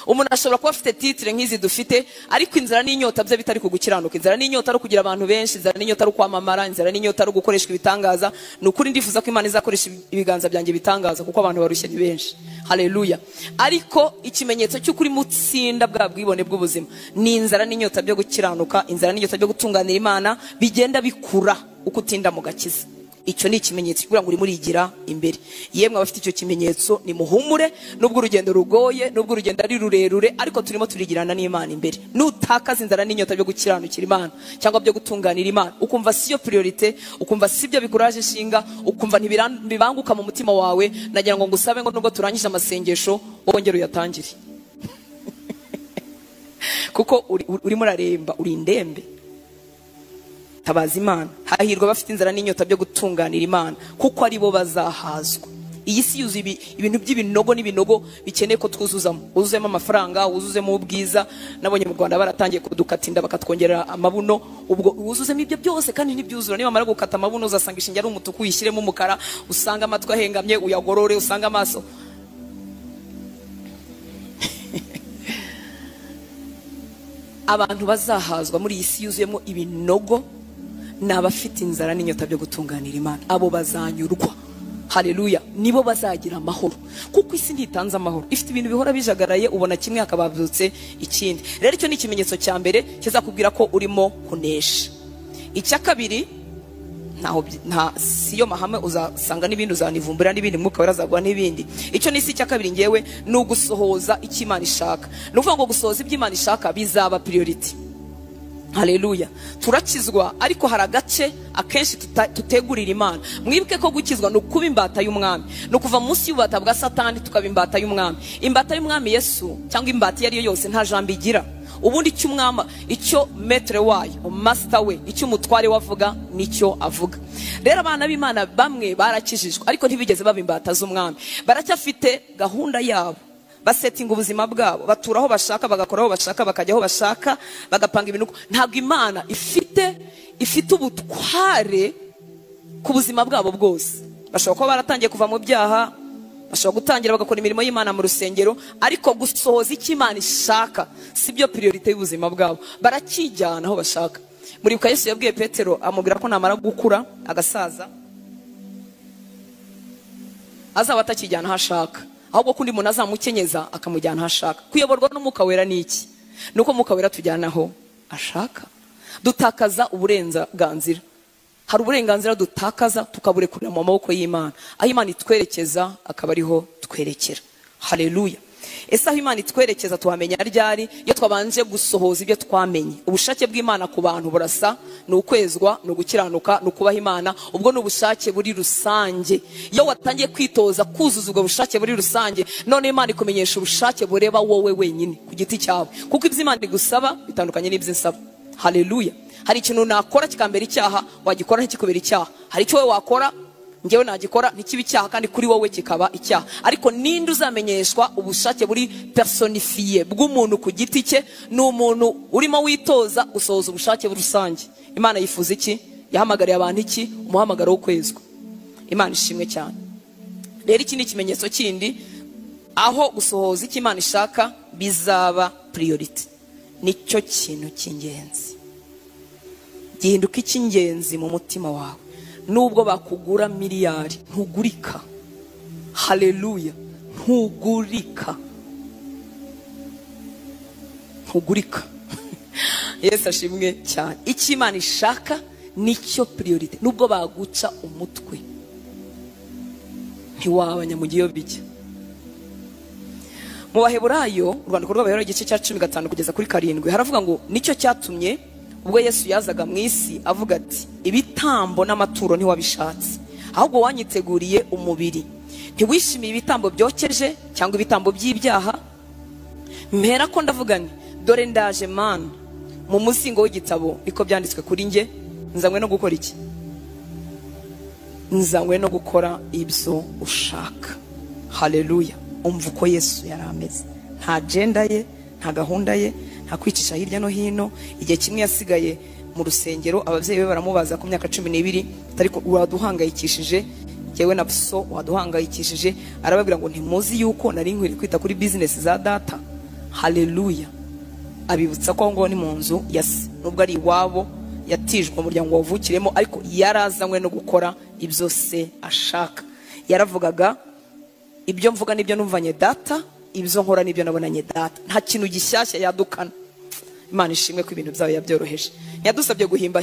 Umuntu ashobora kuba afite titre nk'izi dufite, ariko inzara n'inyota bye bitari kugukiranuka. Inzara n'inyota ari kugira abantu benshi, inzara n'inyota ari kwamamara, inzara n'inyota ari gukoreshwa ibitangaza. Nukuri ndifuza ko Imana izakoresha ibiganza byanjye bitangaza, kuko abantu barushye ni benshi. Haleluya. Ariko ikimenyetso cy'ukuri mutsinda bwa bwibone bw'ubuzima ni inzara n'inyota byo gukiranuka, inzara n'inyota byo gutunganira Imana bigenda bikura uko utinda mu gakiza. icyo ni ikimenyetso kugira ngo uri murigira imbere. Yemwe abafite icyo kimenyetso ni muhumure, nubwo urugendo rugoye, nubwo urugendo ari rurerure, ariko turimo turigirana n'Imana imbere. Nutakaza inzara n'inyota byo gukiranukira Imana cyangwa byo gutunganira Imana, ukumva siyo priorite, ukumva sibyo bikuraje ishinga, ukumva ntibibanguka mu mutima wawe, nagira ngo ngusabe ngo nubwo turangije amasengesho wongere uyatangire. Kuko urimo uraremba, uri indembe. Tabaza Imana. Hahirwa bafite inzara n'inyota byo gutunganira Imana, kuko ari bo bazahazwa. Iyi si yuzuye ibintu by'ibinogo n'ibinogo bikeneye ko twuzuzamo. Uzuzemo amafaranga, uzuzemo ubwiza. Nabonye mu Rwanda baratangiye kudukatinda bakatwongerera amabuno, ubwo uzuzemo ibyo byose kandi ntibyuzura. Niba mara gukata amabuno uzasanga ishinge ari umutuku, uyishyiremo umukara, usanga amatwi ahengamye, uyagorore, usanga amaso. Abantu bazahazwa muri iyi si yuzuyemo ibinogo n'abafite inzara n'inyota byo gutunganira Imana. Abo bazanyurwa. Haleluya. Nibo bazagira amahoro, kuko isi ntitanze amahoro, ifite ibintu bihora bijagaraye, ubona kimwe hakababyutse ikindi. Rero icyo ni ikimenyetso cya mbere kizakubwira ko urimo kunesha. Icya kabiri, nta siyo mahame, uzasanga n'ibindi, uzanivumbura n'ibindi, mwuka warazagwa n'ibindi. Icyo ni si cya kabiri ngewe ni ugusohoza icyo Imana ishaka. Ni ukuvuga ngo gusohoza ibyo Imana ishaka bizaba priority. Haleluya. Turakizwa, ariko hari agace akenshi tutegurira Imana. Mwibuke ko gukizwa no kuba imbata y'umwami, no kuva munsi y'ubata bwa Satani tukaba imbata y'umwami. Imbata y'umwami Yesu cyangwa imbata yari yose nta jambo igira. Ubundi icyo umwama, icyo metre wayo, master we, icyo umutware wavuga nicyo avuga. Rero abana b'Imana bamwe barakijijwe, ariko ntibigeze baba imbata z'umwami. Baracyafite gahunda yabo, basetinga ubuzima bwabo, baturaho bashaka, bagakoraho bashaka, bakajyaho bashaka, bagapanga ibintu. Ntabwo Imana ifite ubutware ku buzima bwabo bwose. Bashobora kuba baratangiye kuva mu byaha, bashobora gutangira bagakora imirimo y'Imana mu rusengero, ariko gusohoza icyo Imana ishaka sibyo priorite y'ubuzima bwabo. Barakijyana aho bashaka. Muri Yesu yabwiye Petero, amubwira ko namara gukura agasaza azaba atakijyana aho ashaka, ahubwo kundi muntu azamukenyeza akamujyana aho ashaka. Kuyoborwa n'Umwuka Wera ni iki? Nuko Umwuka Wera tujyana aho ashaka. Dutakaza uburenganzira. Hari uburenganzira dutakaza tukaburekurira mu maboko y'Imana. Aho Imana itwerekeza akaba ariho twerekera. Haleluya. Ese aho Imana itwerekeza tuhamenya ryari? Iyo twabanje gusohoza ibyo twamenye. Ubushake bw'Imana ku bantu burasa, ni ukwezwa, ni ugukiranuka, ni ukubaha Imana. Ubwo ni ubushake buri rusange. Iyo watangiye kwitoza kuzuza ubwo bushake buri rusange, none Imana ikumenyesha ubushake bureba wowe wenyine ku giti cyawe, kuko ibyo Imana igusaba bitandukanye n'ibyo insaba. Haleluya. Hari ikintu nakora kikambera icyaha, wagikora ntikikubera icyaha. Hari icyo wowe wakora ngewe nagikora ntikibe icyaha, kandi kuri wowe kikaba icyaha. Ariko ninde uzamenyeshwa ubushake buri personifiye bw'umuntu ku giti cye? Ni umuntu urimo witoza gusohoza ubushake rusange. Imana yifuza iki? Yahamagariye abantu iki? Umuhamagaro wo kwezwa. Imana ishimwe cyane. Rero iki ni ikimenyetso kindi, aho gusohoza icyo Imana ishaka bizaba priority. Nicyo kintu cy'ingenzi, gihinduka icy'ingenzi mu mutima wawe. Nubwo bakugura miliyari, ntugurika. Haleluya. Ntugurika. Yesu ashimwe cyane. Icyo Imana ishaka nicyo priority. Nubwo baguca umutwe, ntiwabanya mu gihe bijya. Mu Baheburayo, urwandiko rw'Abaheburayo igice cya 15 kugeza kuri 7, haravuga ngo nicyo cyatumye ubwo Yesu yazaga mu isi avuga ati, ibitambo n'amaturo ntiwabishatse, ahubwo wanyiteguriye umubiri. Ntiwishimiye ibitambo byokeje cyangwa ibitambo by'ibyaha. Mpera ko ndavuga nti, dore ndaje Mana. Mu musingo w'igitabo niko byanditswe kuri nge, nzanywe no gukora iki? Nzanywe no gukora ibyo ushaka. Haleluya. Umva uko Yesu yari ameze. Nta agenda ye, nta gahunda ye, nta kwicisha hirya no hino. Igihe kimwe yasigaye mu rusengero, ababyeyi be baramubaza ku myaka 12, ariko uraduhangayikishije, yewe na so waduhangayikishije. Arababwira ngo ntimuzi yuko nari nkwiriye kwita kuri business za data. Haleluya. Abibutsa ko ngo ni mu nzu yasi, nubwo ari iwabo yatijwe umuryango wavukiremo, ariko yarazanywe no gukora ibyo se ashaka. Yaravugaga, ibyo mvuga nibyo numvanye data, ibyo nkora nibyo nabonanye data. Nta kintu gishyashya yadukana. Imana ishimwe ko ibintu byawe yabyoroheje. yadusabye guhimba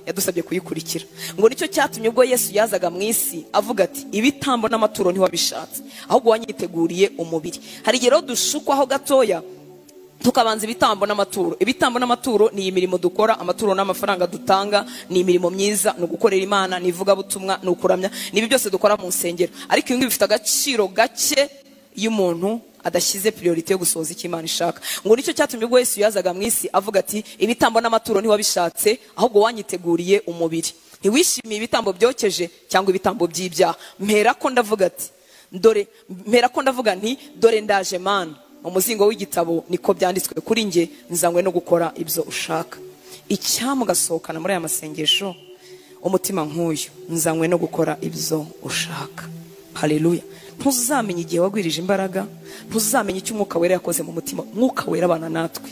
yadusabye kuyikurikira. Ngo nicyo cyatumye ubwo Yesu yazaga mu isi avuga ati ibitambo n'amaturo ntiwabishatse ahubwo wanyiteguriye umubiri. Hari igihe rero dushukwaho gatoya tukabanza ibitambo n'amaturo. Ibitambo n'amaturo ni imirimo dukora, amaturo n'amafaranga dutanga ni imirimo myiza, no gukorera Imana, ni ivuga butumwa, no kuramya, nibi byose dukora mu nsengero. Ariko ibi bifite agaciro gake iyo umuntu adashyize priority yo gusohoza icyo Imana ishaka. Ngo nicyo cyatumye ubwo Yesu yazaga mu isi avuga ati ibitambo n'amaturo ntiwabishatse ahubwo wanyiteguriye umubiri. Ntiwishimiye ibitambo byokeje cyangwa ibitambo by'ibyaha. Mperako ndavuga nti dore ndaje Mana. Umuzingo w'igitabo niko byanditswe kuri nge, nzanywe no gukora ibyo ushaka. Icyamugasohokana muri aya masengesho umutima nk'uyu, nzanywe no gukora ibyo ushaka. Haleluya. Ntuzamenye igihe wagwirije imbaraga, ntuzamenye icyo Umwuka Wera yakoze mu mutima. Umwuka Wera abana natwe.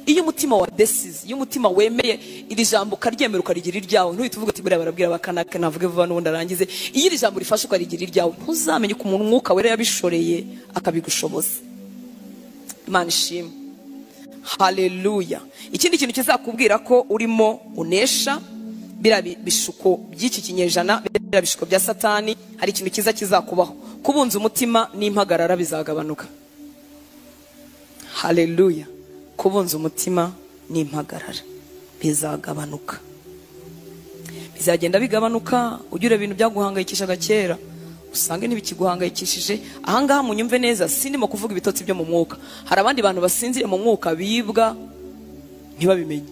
Iyo umutima wa decisive, iyo umutima wemeye iri jambo karyemera ukarigira iryawe, ntuhite uvuga ati buriya barabwira bakanaka navuge vuba n'ubundi arangize. Iyo iri jambo rifashe ukarigira iryawe, ntuzamenye ko umuntu Umwuka Wera yabishoreye akabigushoboza. Imana ishimwe. Haleluya. Ikindi kintu kizakubwira ko urimo unesha bira bishuko by'iki kinyejana, bira bishuko bya Satani, hari ikintu kiza kizakubaho. Kubunza umutima n'impagarara bizagabanuka. Haleluya. Kubunza umutima n'impagarara bizagabanuka. Bizagenda bigabanuka. Ujyure ibintu byaguhangayikishaga kera usange ntibikiguhangayikishije. Ahangaha munyumve neza, sindimo kuvuga ibitotsi byo mu mwuka. Hari abandi bantu basinzire mu mwuka bibwa ntibabimenye.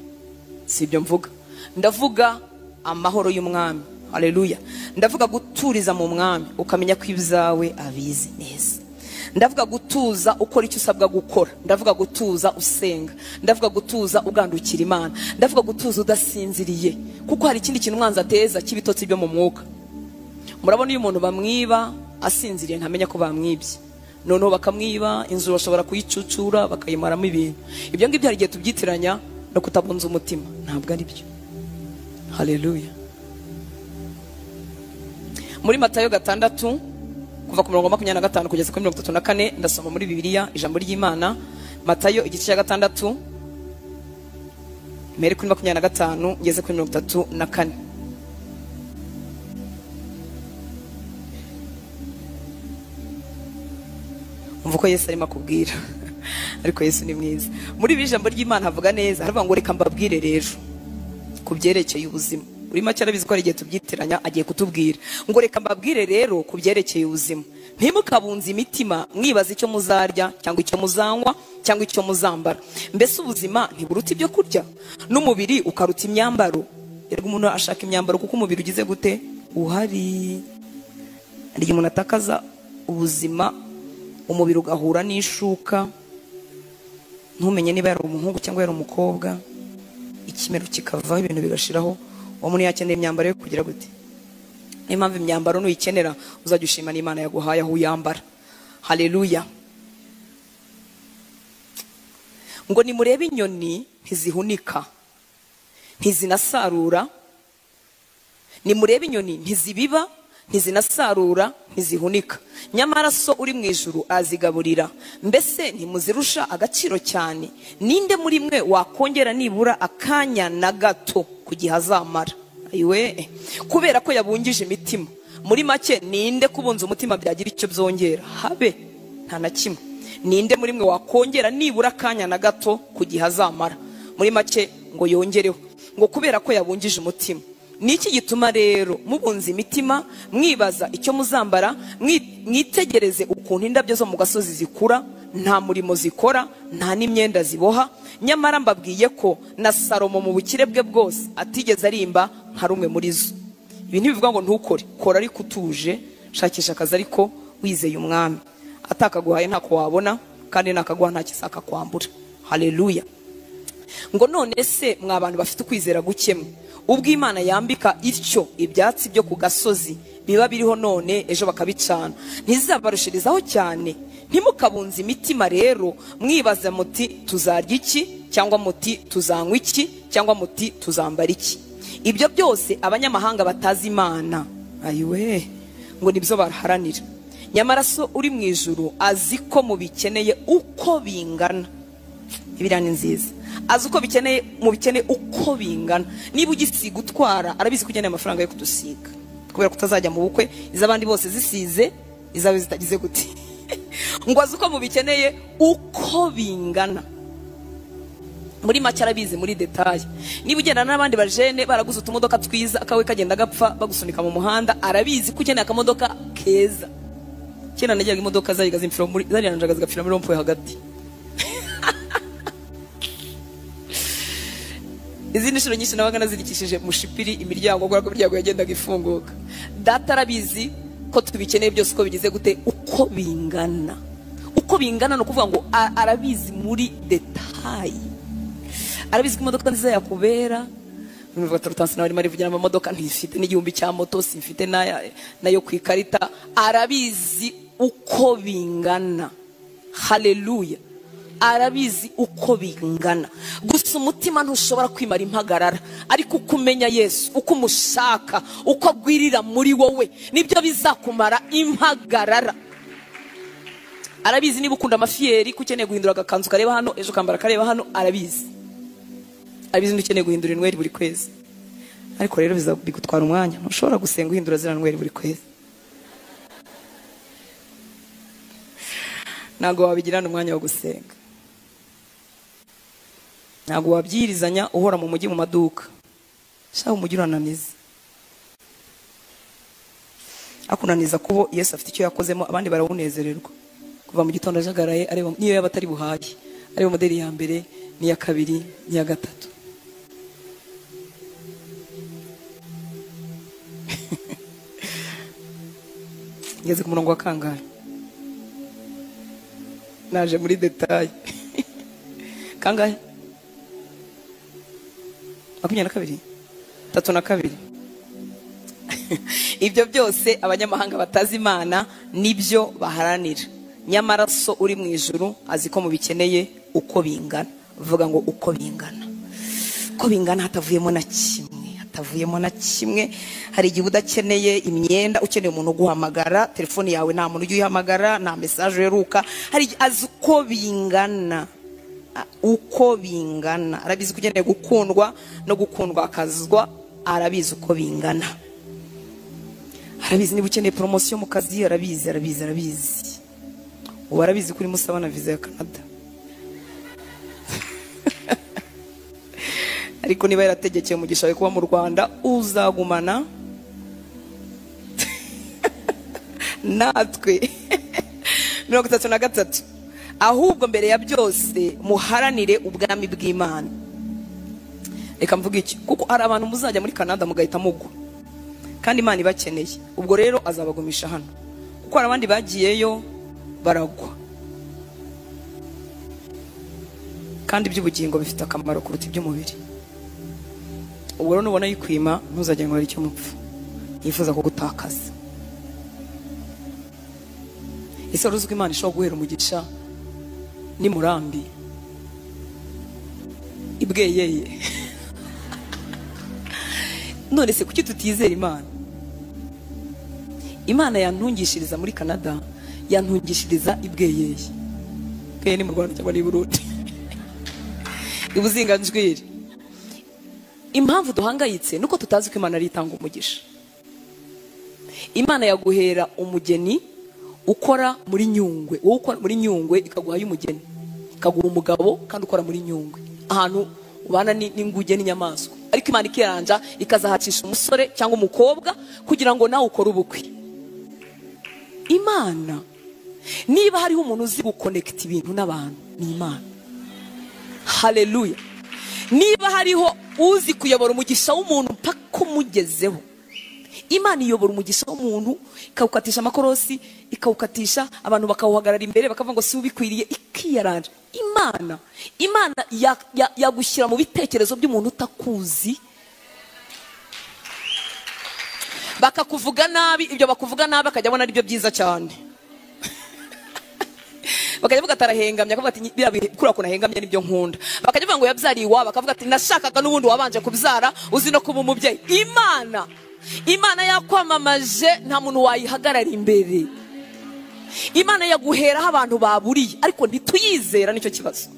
Si ibyo mvuga. Ndavuga amahoro y'umwami. Haleluya. Ndavuga guturiza mu mwami ukamenya ko ibyawe abizi neza. Ndavuga gutuza ukora icyo usabwa gukora. Ndavuga gutuza usenga. Ndavuga gutuza ugandukira Imana. Ndavuga gutuza udasinziriye, kuko hari ikindi kintu umwanzi ateza cy'ibitotsi byo mu mwuka. Murabona iyo umuntu bamwiba asinziriye ntamenya ko bamwibye, noneho bakamwiba inzu bashobora kuyicucura bakayimaramo ibintu. Ibyo ngibyo hari igihe tubyitiranya no kutabunza umutima. Ntabwo ari byo. Haleluya. Muri Matayo 6 kuva ku 25 kugeza kuri 34 ndasoma muri Bibiliya ijambo ry'Imana. Matayo igice cya 6 mere kuri 25 ngeze kuri 34. Umvuko Yesu arimo akubwira. Ariko Yesu ni mwiza. Muri ijambo ry'Imana havuga neza, haravuga ngo reka mbabwire rero ku byerekeye ubuzima. Uri make arabizi ko ari igihe tubyitiranya, agiye kutubwira ngo reka mbabwire rero ku byerekeye ubuzima. Ntimukabunze imitima mwibaza icyo muzarya cyangwa icyo muzanywa cyangwa icyo muzambara. Mbese ubuzima ntiburuta ibyo kurya, n'umubiri ukaruta imyambaro. Erega umuntu ashaka imyambaro kuko umubiri ugize gute uhari. Ari umuntu atakaza ubuzima, umubiri ugahura n'ishuka, ntumenye niba yari umuhungu cyangwa yari umukobwa, ikimero kikavaho ibintu bigashiraho. Uwo muntu yakeneye imyambaro yo kugira gute. Niyo mpamvu imyambaro nuyikenera uzajya ushima n'Imana yaguhaye aho uyambara. Haleluya. Ngo nimurebe inyoni ntizihunika ntizinasarura, nimurebe inyoni ntizibiba ntizinasarura ntizihunika, nyamara so uri mu ijuru azigaburira. Mbese ntimuzirusha agaciro cyane? Ninde muri mwe wakongera nibura akanya na gato kugihe azamara? Ayiwe, kubera ko yabungije imitima. Muri make, ninde kubunza umutima byagira icyo byongera? Habe, nta na kimwe. Ninde muri mwe wakongera nibura akanya na gato kugihe azamara? Muri make ngo yongereho, ngo kubera ko yabungije umutima. Niki gituma rero mubunza imitima mwibaza icyo muzambara? Mwitegereze ukuntu indabyo zo mu gasozi zikura, nta murimo zikora, nta n'imyenda ziboha. Nyamara mbabwiye ko na Salomo mu bukire bwe bwose atigeze arimba nka rumwe muri zo. Ibi ntibivuga ngo ntukore, kora ariko utuje, shakisha akazi ariko wizeye umwami. Atakaguhaye ntako wabona, kandi nakaguha nta kisaka kwambura. Haleluya. Ngo none se mwa bantu bafite ukwizera gukemwe, ubw'Imana yambika ityo ibyatsi byo ku gasozi biba biriho none ejo bakabicana, ntizabarushirizaho cyane? Ntimukabunze imitima rero mwibaza muti tuzarya iki, cyangwa muti tuzanywa iki, cyangwa muti tuzambara iki. Ibyo byose abanyamahanga batazi Imana, ayiwe, ngo nibyo baraharanira. Nyamara so uri mu ijuru azi ko mubikeneye uko bingana. Ibirani nziza. azi uko bikeneye mu bikene uko bingana. Niba ugisiga utwara arabizi ko ukeneye amafaranga yo kudusiga kubera kutazajya mu bukwe, izabandi bose zisize izawe zitagize gute. Ngo azi uko mu bikeneye uko bingana. Muri make arabizi muri detail. Niba ugenda n'abandi bajene baraguze utumodoka twiza akawe kagenda gapfa bagusunika mu muhanda, arabizi ko ukeneye akamodoka keza. Kena najyaga imodoka zayiga zimfira muri zaranjaga zigapfira muri rompoye hagati. Izindi shiro nyinshi nabaga nazirikishije mushipiri imiryango gura ko imiryango yagendaga ifunguka. Data arabizi ko tubikeneye byose uko bigize gute uko bingana. Uko bingana no kuvuga ngo arabizi muri detail. Arabizi ko imodoka nziza yakubera. Numva Hortense nawe ari vugira amamodoka ntifite n'igihumbi cya moto simfite nayo kwikarita. Arabizi uko bingana. Haleluya. Arabizi uko bingana. Gusa umutima ntushobora kwimara impagarara, ariko ukumenya Yesu, uko umushaka, uko agwirira muri wowe nibyo bizakumara impagarara. Arabizi niba ukunda amafiyeri kukeneye guhindura agakanzu kareba hano ejo kambara kareba hano, arabizi. Arabizi ukeneye guhindura inweri buri kwezi, ariko rero bizagutwara umwanya. Ntushobora gusenga uhindura zira nweri buri kwezi. Nago wabigirana umwanya wo gusenga. Nago wabyirizanya uhora mu mujyi mu maduka. Shaho umujyi urananiza. Akunaniza kubo Yesu afite icyo yakozemo, abandi barawunezererwa. Kuva mu gitondo ajagaraye areba niyo yabatari buhaye, areba modeli ya mbere niya kabiri niya gatatu. Ngeze ku murongo wa kangahe? Naje muri detail. Kangahe? 22 32. Ibyo byose abanyamahanga batazi Imana nibyo baharanira. Nyamara so uri mu ijuru azi ko mu bikeneye uko bingana. Vuga ngo uko bingana. Uko bingana hatavuyemo na kimwe. Hatavuyemo na kimwe. Hari igihe udakeneye imyenda, ukeneye umuntu guhamagara, telefone yawe nta muntu uyihamagara, nta message yeruka. Hari azi uko bingana. Uko bingana. Arabizi kugeneye gukundwa no gukundwa akazwa, arabizi uko bingana. Arabizi niba ukeneye promotion mu kazi, arabizi. Ubu arabizi kuri musaba na visa ya Canada. Ariko niba yarategekeye umugisha we kuba mu Rwanda, uzagumana natwe. 33. Ahubwo mbere ya byose muharanire ubwami bw'Imana. Reka mvuga iki, kuko ari abantu muzajya muri Canada mugahita mugwa, kandi Imana ibakeneye. Ubwo rero azabagumisha hano, kuko hari abandi bagiyeyo baragwa, kandi iby'ubugingo bifite akamaro kuruta iby'umubiri. Ubwo rero nubona yikwima ntuzajya ngo ari cyo mupfu yifuza ko gutakaza. Ese uruzwi Imana ishobora guhera umugisha ni Murambi ibweyeye. None se kuki tutizera Imana? Imana yantungishiriza muri Canada, yantungishiriza ibweyeye. Bweye ni mu Rwanda cyangwa ni Burundi? Ibuzinganjwiri. Impamvu duhangayitse nuko tutazi ko Imana ari itanga umugisha. Imana yaguhera umugeni ukora muri Nyungwe, wowe ukora muri Nyungwe ikaguha y'umugeni, ikaguha umugabo kandi ukora muri Nyungwe, ahantu ubana n'inguge n'inyamaswa. Ariko Imana ikiranja ikazahacisha umusore cyangwa umukobwa kugira ngo nawe ukore ubukwe. Imana niba hariho umuntu uzi guconnect ibintu n'abantu, ni Imana. Haleluya. Niba hariho uzi kuyobora umugisha w'umuntu mpaka umugezeho, Imana iyobora umugisha w'umuntu ikawukatisha amakorosi, ikawukatisha abantu bakawuhagarara imbere bakavuga ngo si ubikwiriye, ikiyaranja. Imana yagushyira mu bitekerezo by'umuntu utakuzi, bakakuvuga nabi, ibyo bakuvuga nabi akajya abona ari byo byiza cyane. Bakajya vuga atarahengamye, akavuga ati kuri ako nahengamye nibyo nkunda. Bakajya vuga ngo yabyariye iwabo, akavuga ati nashakaga n'ubundi wabanje kubyara uzi no kuba umubyeyi. Imana yakwamamaje nta muntu wayihagarara imbere. Imana yaguheraho abantu baburiye, ariko ntituyizera, nicyo kibazo.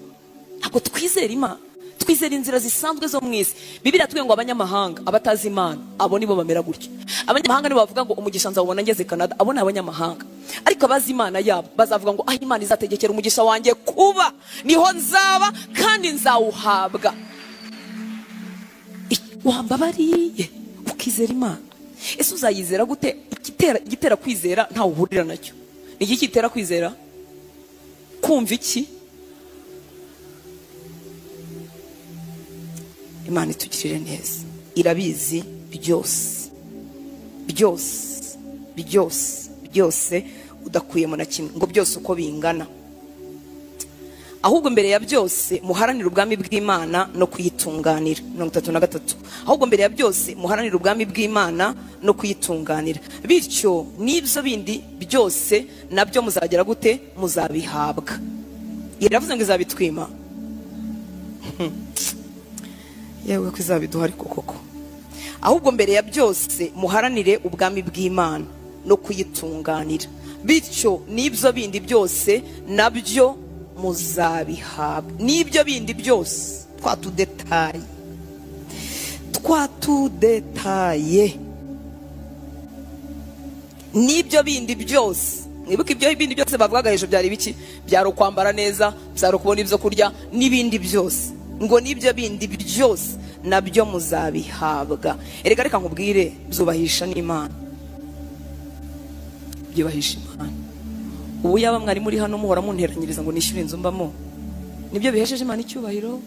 Ntabwo twizera Imana. twizera inzira zisanzwe zo mu isi. Bibiliya tuvuga ngo abanyamahanga abatazi Imana abo nibo bamera gutya. Abanyamahanga nibo bavuga ngo umugisha nzawubona ngeze Canada, abo ni abanyamahanga. Ariko abazi Imana yabo bazavuga ngo Imana izategekera umugisha wanjye kuba, niho nzaba kandi nzawuhabwa. Wambabariye ukizera Imana. Ese uzayizera gute? Igitera kwizera ntawe uhurira nacyo. Ni iki kitera kwizera? Kumva iki? Imana itugirire neza, irabizi byose byose byose byose, udakuyemo na kimwe, ngo byose uko bingana. Ahubwo mbere ya byose muharanira ubwami bw'Imana no kuyitunganira. 33. Ahubwo mbere ya byose muharanira ubwami bw'Imana no kuyitunganira, bityo n'ibyo bindi byose nabyo muzagera gute? Muzabihabwa. Iravuze ngo izabitwima. Yewe ko izabiduha ariko koko. Ahubwo mbere ya byose muharanire ubwami bw'Imana no kuyitunganira, bityo n'ibyo bindi byose nabyo muzabihabwa. N'ibyo bindi byose twatudetaye n'ibyo bindi byose. Mwibuke ibyo bindi byose bavugaga hejuru byari biki? Byari ukwambara neza, byari kubona ibyo kurya n'ibindi byose. Ngo n'ibyo bindi byose nabyo muzabihabwa. Erega reka nkubwire, byubahisha n'Imana, byubahisha Imana. Ubu yaba mwari muri hano muhora munteranyiriza ngo nishyure inzu mbamo, nibyo bihesheje Imana icyubahiro?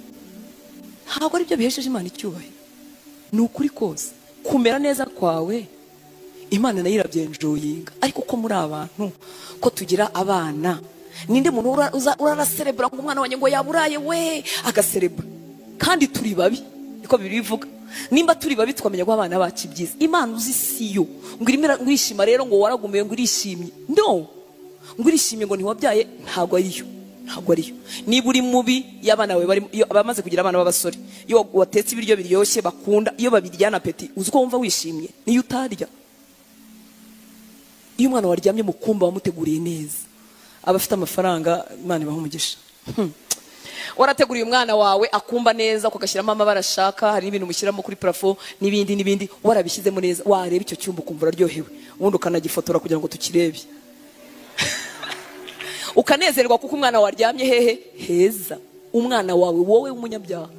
Ntabwo ari byo bihesheje Imana icyubahiro. Ni ukuri kose kumera neza kwawe Imana nayo irabyenjoyinga. Ariko ko muri abantu ko tugira abana, ninde muntu uraraserebura ngo umwana wanjye ngo yaburaye we agaserebura? Kandi turi babi, niko bivuga. Nimba turi babi twamenya ko abana bacu ibyiza. Imana uzi siyo ngo irishima rero ngo waragumiye ngo irishimye. No, ngo irishimye ngo ntiwabyaye, ntabwo ariyo, ntabwo ariyo. Niba uri mubi y'abana bawe bari bamaze kugira abana b'abasore, iyo watetse ibiryo biryoshye bakunda, iyo babiryana peti, uzi ko wumva wishimye niyo utarya. Iyo umwana waryamye mu kumba wamuteguriye neza, abafite amafaranga Imana ibaha umugisha. Warateguriye umwana wawe akumba neza, ukagashyiramo amabara ashaka, hari n'ibintu mushyiramo kuri parafo n'ibindi, warabishyizemo neza, wareba icyo cyumba ukumva uraryohewe, ubundi ukanagifotora kugira ngo tukirebe. Ukanezerwa kuko umwana waryamye hehe? Heza. Umwana wawe wowe umunyabyaha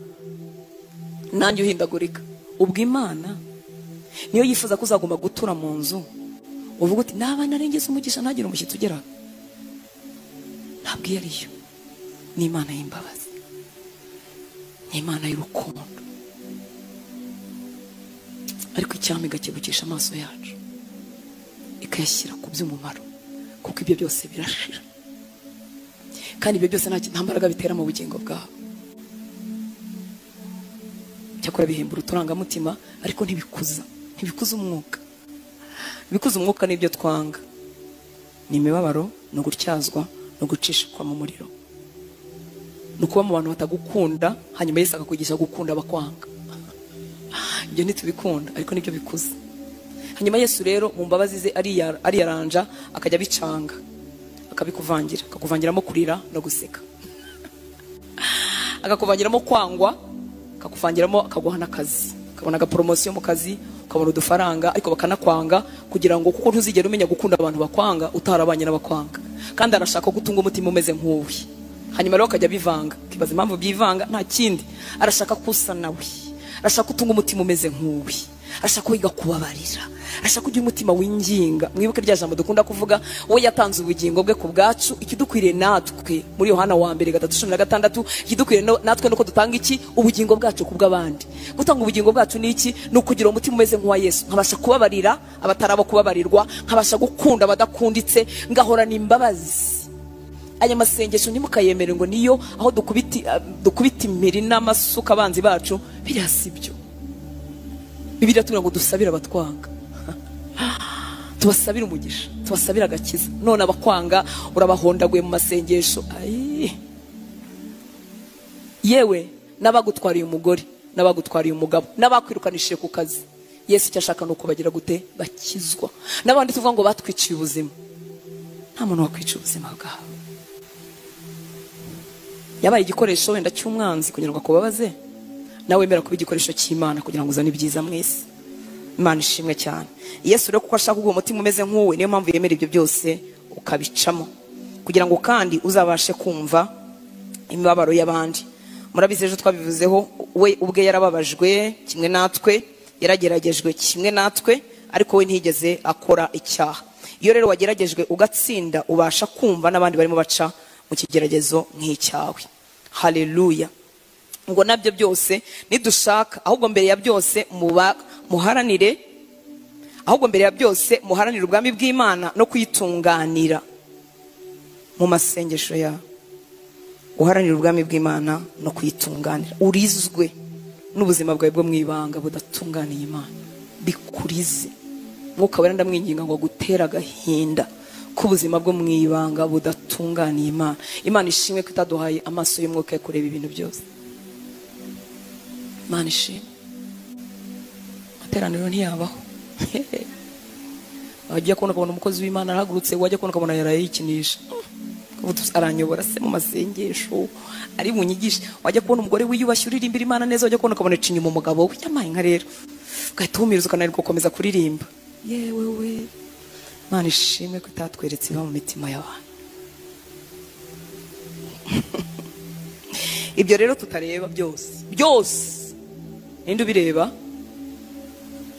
nanjye uhindagurika. Ubwo Imana niyo yifuza ko uzagomba gutura mu nzu uvuga uti naba narengeze umugisha ntagire umushyitsi ugera. Ntabwo ariyo. Ni Imana y'imbabazi, ni Imana y'urukundo. Ariko icyami igakebukisha amaso yacu ikayashyira ku by'umumaro, kuko ibyo byose birashira. Kandi ibyo byose nta mbaraga bitera mu bugingo bwawe. Cyakora bihembura uturangamutima, ariko ntibikuza umwuka. Ibikuza umwuka n'ibyo twanga ni imibabaro, no gutyazwa, no gucishwa mu muriro, no kuba mu bantu batagukunda hanyuma Yesu akakwigisha gukunda abakwanga. Ibyo ntitubikunda, ariko nibyo bikuza. Hanyuma Yesu rero mu mbabazi ze ariyaranja akajya bicanga, akabikuvangira, akakuvangiramo kurira no guseka, akakuvangiramo kwangwa, akakuvangiramo akaguha n'akazi, ukabona agaporomosiyo mu kazi, ukabona udufaranga, ariko bakanakwanga kugira ngo kuko ntuzigera umenya gukunda abantu bakwanga utarabanye n'abakwanga. Kandi arashaka gutunga umutima umeze nk'uwe. Hanyuma rero akajya bivanga, kibaza impamvu byivanga, nta kindi, arashaka kusa nawe, arashaka gutunga umutima umeze nk'uwe, arashaka kwiga kubabarira, arashaka kugira umutima winginga. Mwibuke rya jambo dukunda kuvuga, we yatanze ubugingo bwe ku bwacu, ikidukwiriye natwe muri Yohana 1:16, ikidukwiriye natwe nuko dutanga iki? Ubugingo bwacu ku bw'abandi. Gutanga ubugingo bwacu ni iki? No kugira umutima umeze nk'uwa Yesu, nkabasha kubabarira abatarabo kubabarirwa, nkabasha gukunda abadakunditse, ngahorana imbabazi. Aya masengesho ntimukayemere ngo niyo aho dukubita imiri n'amasuka abanzi bacu, biriya si byo. Bibiliya tubwira ngo dusabire abatwanga, tubasabire umugisha, tubasabire agakiza. None abakwanga urabahondaguye mu masengesho. Yewe n'abagutwariye umugore, n'abagutwariye umugabo, n'abakwirukanishije ku kazi, Yesu icyo ashaka nuko bagira gute? Bakizwa. N'abandi tuvuga ngo batwiciye ubuzima, nta muntu wakwica ubuzima bwawe. Yabaye igikoresho wenda cy'umwanzi kugira ngo akubabaze, nawe wemera kuba igikoresho cy'Imana kugira ngo uzane ibyiza mwese. Imana ishimwe cyane. Yesu rero kuko ashaka uwo mutima umeze nk'uwe, niyo mpamvu yemera ibyo byose ukabicamo kugira ngo kandi uzabashe kumva imibabaro y'abandi. Murabizi ejo twabivuzeho, we ubwe yarababajwe kimwe natwe, yarageragejwe kimwe natwe, ariko we ntigeze akora icyaha. Iyo rero wageragejwe ugatsinda, ubasha kumva n'abandi barimo baca mu kigeragezo nk'icyawe. Haleluya. Ngo nabyo byose nidushaka, ahubwo mbere ya byose muharanire ubwami bw'Imana no kuyitunganira mu masengesho yawe. Uharanira ubwami bw'Imana no kuyitunganira, urizwe n'ubuzima bwawe bwo mwibanga budatunganiye Imana, bikurize. Mwuka wera ndamwinginga ngo gutera agahinda k'ubuzima bwo mwibanga budatunganiye Imana. Imana ishimwe ko itaduhaye amaso y'umwuka yo kureba ibintu byose. Imana ishimwe. Materaniro ntiyabaho. Wajya kubona umukozi w'Imana arahagurutse, wajya kubona yaraye yikinisha, aranyobora se mu masengesho ari bunyigisha. Wajya kubona umugore wiyubashye uririmbira Imana neza, wajya kubona inyuma umugabo we yamaye nka rero ugahita umiriza ukananirwa gukomeza kuririmba. Yewe we, Imana ishimwe ko itatweretse iba mu mitima y'abantu. Ibyo rero tutareba byose ninde ubireba?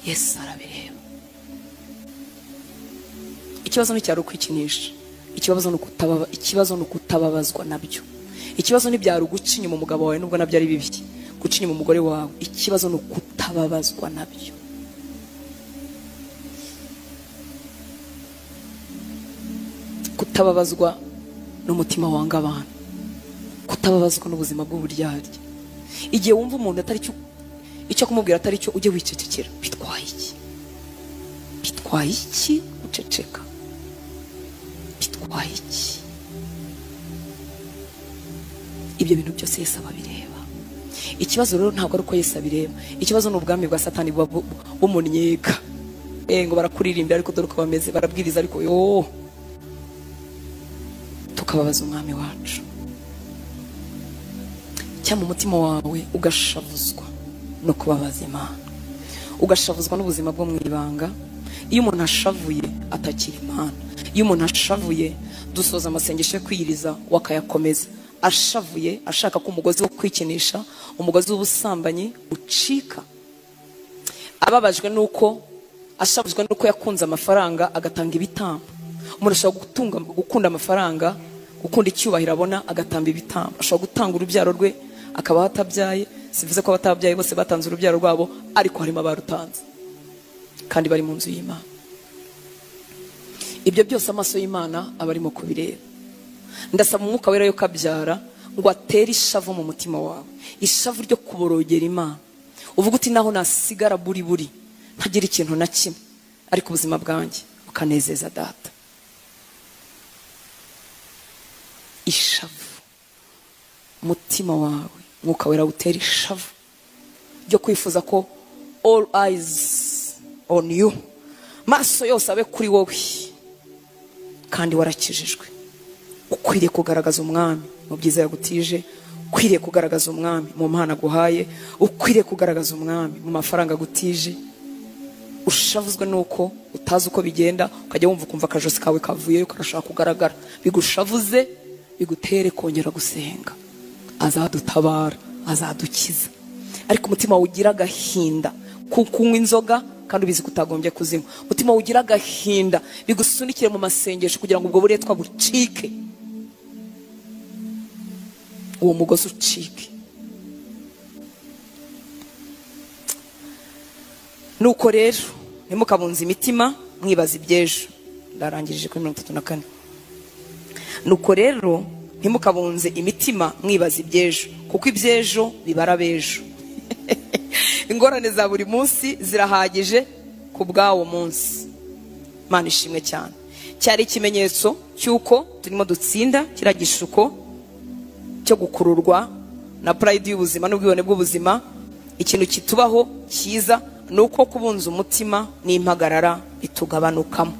Yesu arabireba. Ikibazo ni cyari ukwikinisha, ikibazo ni ukutababazwa nabyo. Ikibazo ni byari uguca inyuma umugabo wawe nubwo nabyo ari bibi, guca inyuma umugore wawe. Ikibazo ni ukutababazwa nabyo. Kutababazwa n'umutima wanga abantu, kutababazwa n'ubuzima bw'uburyarya. Igihe wumva umuntu atari icyo kumubwira atari cyo, ujye wicecekera. Bitwaye iki uceceka? Bitwaye iki? Ibyo bintu byose Yesu abireba. Ikibazo rero ntabwo ari uko Yesu abireba, ikibazo ni ubwami bwa Satani bumunnyega. Ngo barakuririmbira ariko dore uko bameze, barabwiriza ariko tukababaza umwami wacu. Cyangwa umutima wawe ugashavuzwa no kubabaza Imana, ugashavuzwa n'ubuzima bwo mwibanga. Iyo umuntu ashavuye atakira Imana, iyo umuntu ashavuye dusoza amasengesho yo kwiyiriza wakayakomeza. Ashavuye ashaka ko umugozi wo kwikinisha, umugozi w'ubusambanyi ucika. Ababajwe nuko ashavuzwe nuko yakunze amafaranga agatanga ibitambo. Umuntu ashobora gukunda amafaranga, gukunda icyubahiro abona agatamba ibitambo. Ashobora gutanga urubyaro rwe akaba atabyaye. Sivuze ko abatabyaye bose batanze urubyaro rwabo, ariko harimo abarutanze kandi bari mu nzu y'Imana. Ibyo byose amaso y'Imana aba arimo kubireba. Ndasaba umwuka wera yo kabyara ngo atere ishavu mu mutima wawe, ishavu ryo kuborogera Imana. Uvuga uti naho nasigara buri ntagira ikintu na kimwe, ariko ubuzima bwanjye bukanezeza Data. Ishavu umutima wawe, mwuka wera utera ishavu ryo kwifuza ko all eyes on you, maso yose abe kuri wowe, kandi warakijijwe. Ukwiriye kugaragaza umwami mu byiza yagutije, ukwiriye kugaragaza umwami mu mpano aguhaye, ukwiriye kugaragaza umwami mu mafaranga agutije. Ushavuzwe nuko utazi uko bigenda, ukajya wumva ukumva akajosi kawe kavuyeyo karashaka kugaragara. Bigushavuze, bigutere kongera gusenga. Azadutabara, azadukiza. Ariko umutima ugira agahinda kunywa inzoga kandi ubizi kutagombye kuzinywa, umutima ugira agahinda bigusunikire mu masengesho kugira ngo ubwo buretwa bucike, uwo mugozi ucike. Nuko rero ntimukabunze imitima mwibaza iby'ejo. Ndarangirije kuri 34. Nuko rero ntimukabunze imitima mwibaza iby'ejo, kuko iby'ejo bibara bejo. Ingorane za buri munsi zirahagije ku bwawo munsi. Imana ishimwe cyane. Cyari ikimenyetso cyuko turimo dutsinda kira gishuko cyo gukururwa na pride y'ubuzima n'ubwibone bw'ubuzima. Ikintu kitubaho cyiza nuko kubunza umutima n'impagarara bitugabanukamo.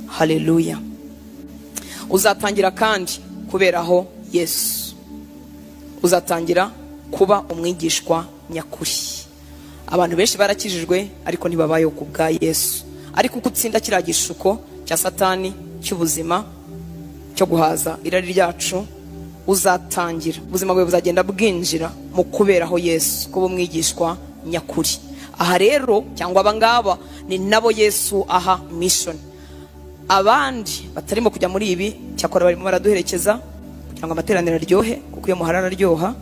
Haleluya. Uzatangira kandi kuberaho Yesu. Uzatangira kuba umwigishwa nyakuri. Abantu benshi barakijijwe ariko ntibabayeho ku bwa Yesu. Ariko uko utsinda kiriya gishuko cya Satani cy'ubuzima cyo guhaza irari ryacu, uzatangira ubuzima bwawe buzagenda bwinjira mu kuberaho Yesu, kuba umwigishwa nyakuri. Aha rero cyangwa abangaba ni nabo Yesu aha mission. Abandi batarimo kujya muri ibi cyakora barimo baraduherekeza kugira ngo amateraniro aryohe, kuko iyo muharara aryoha.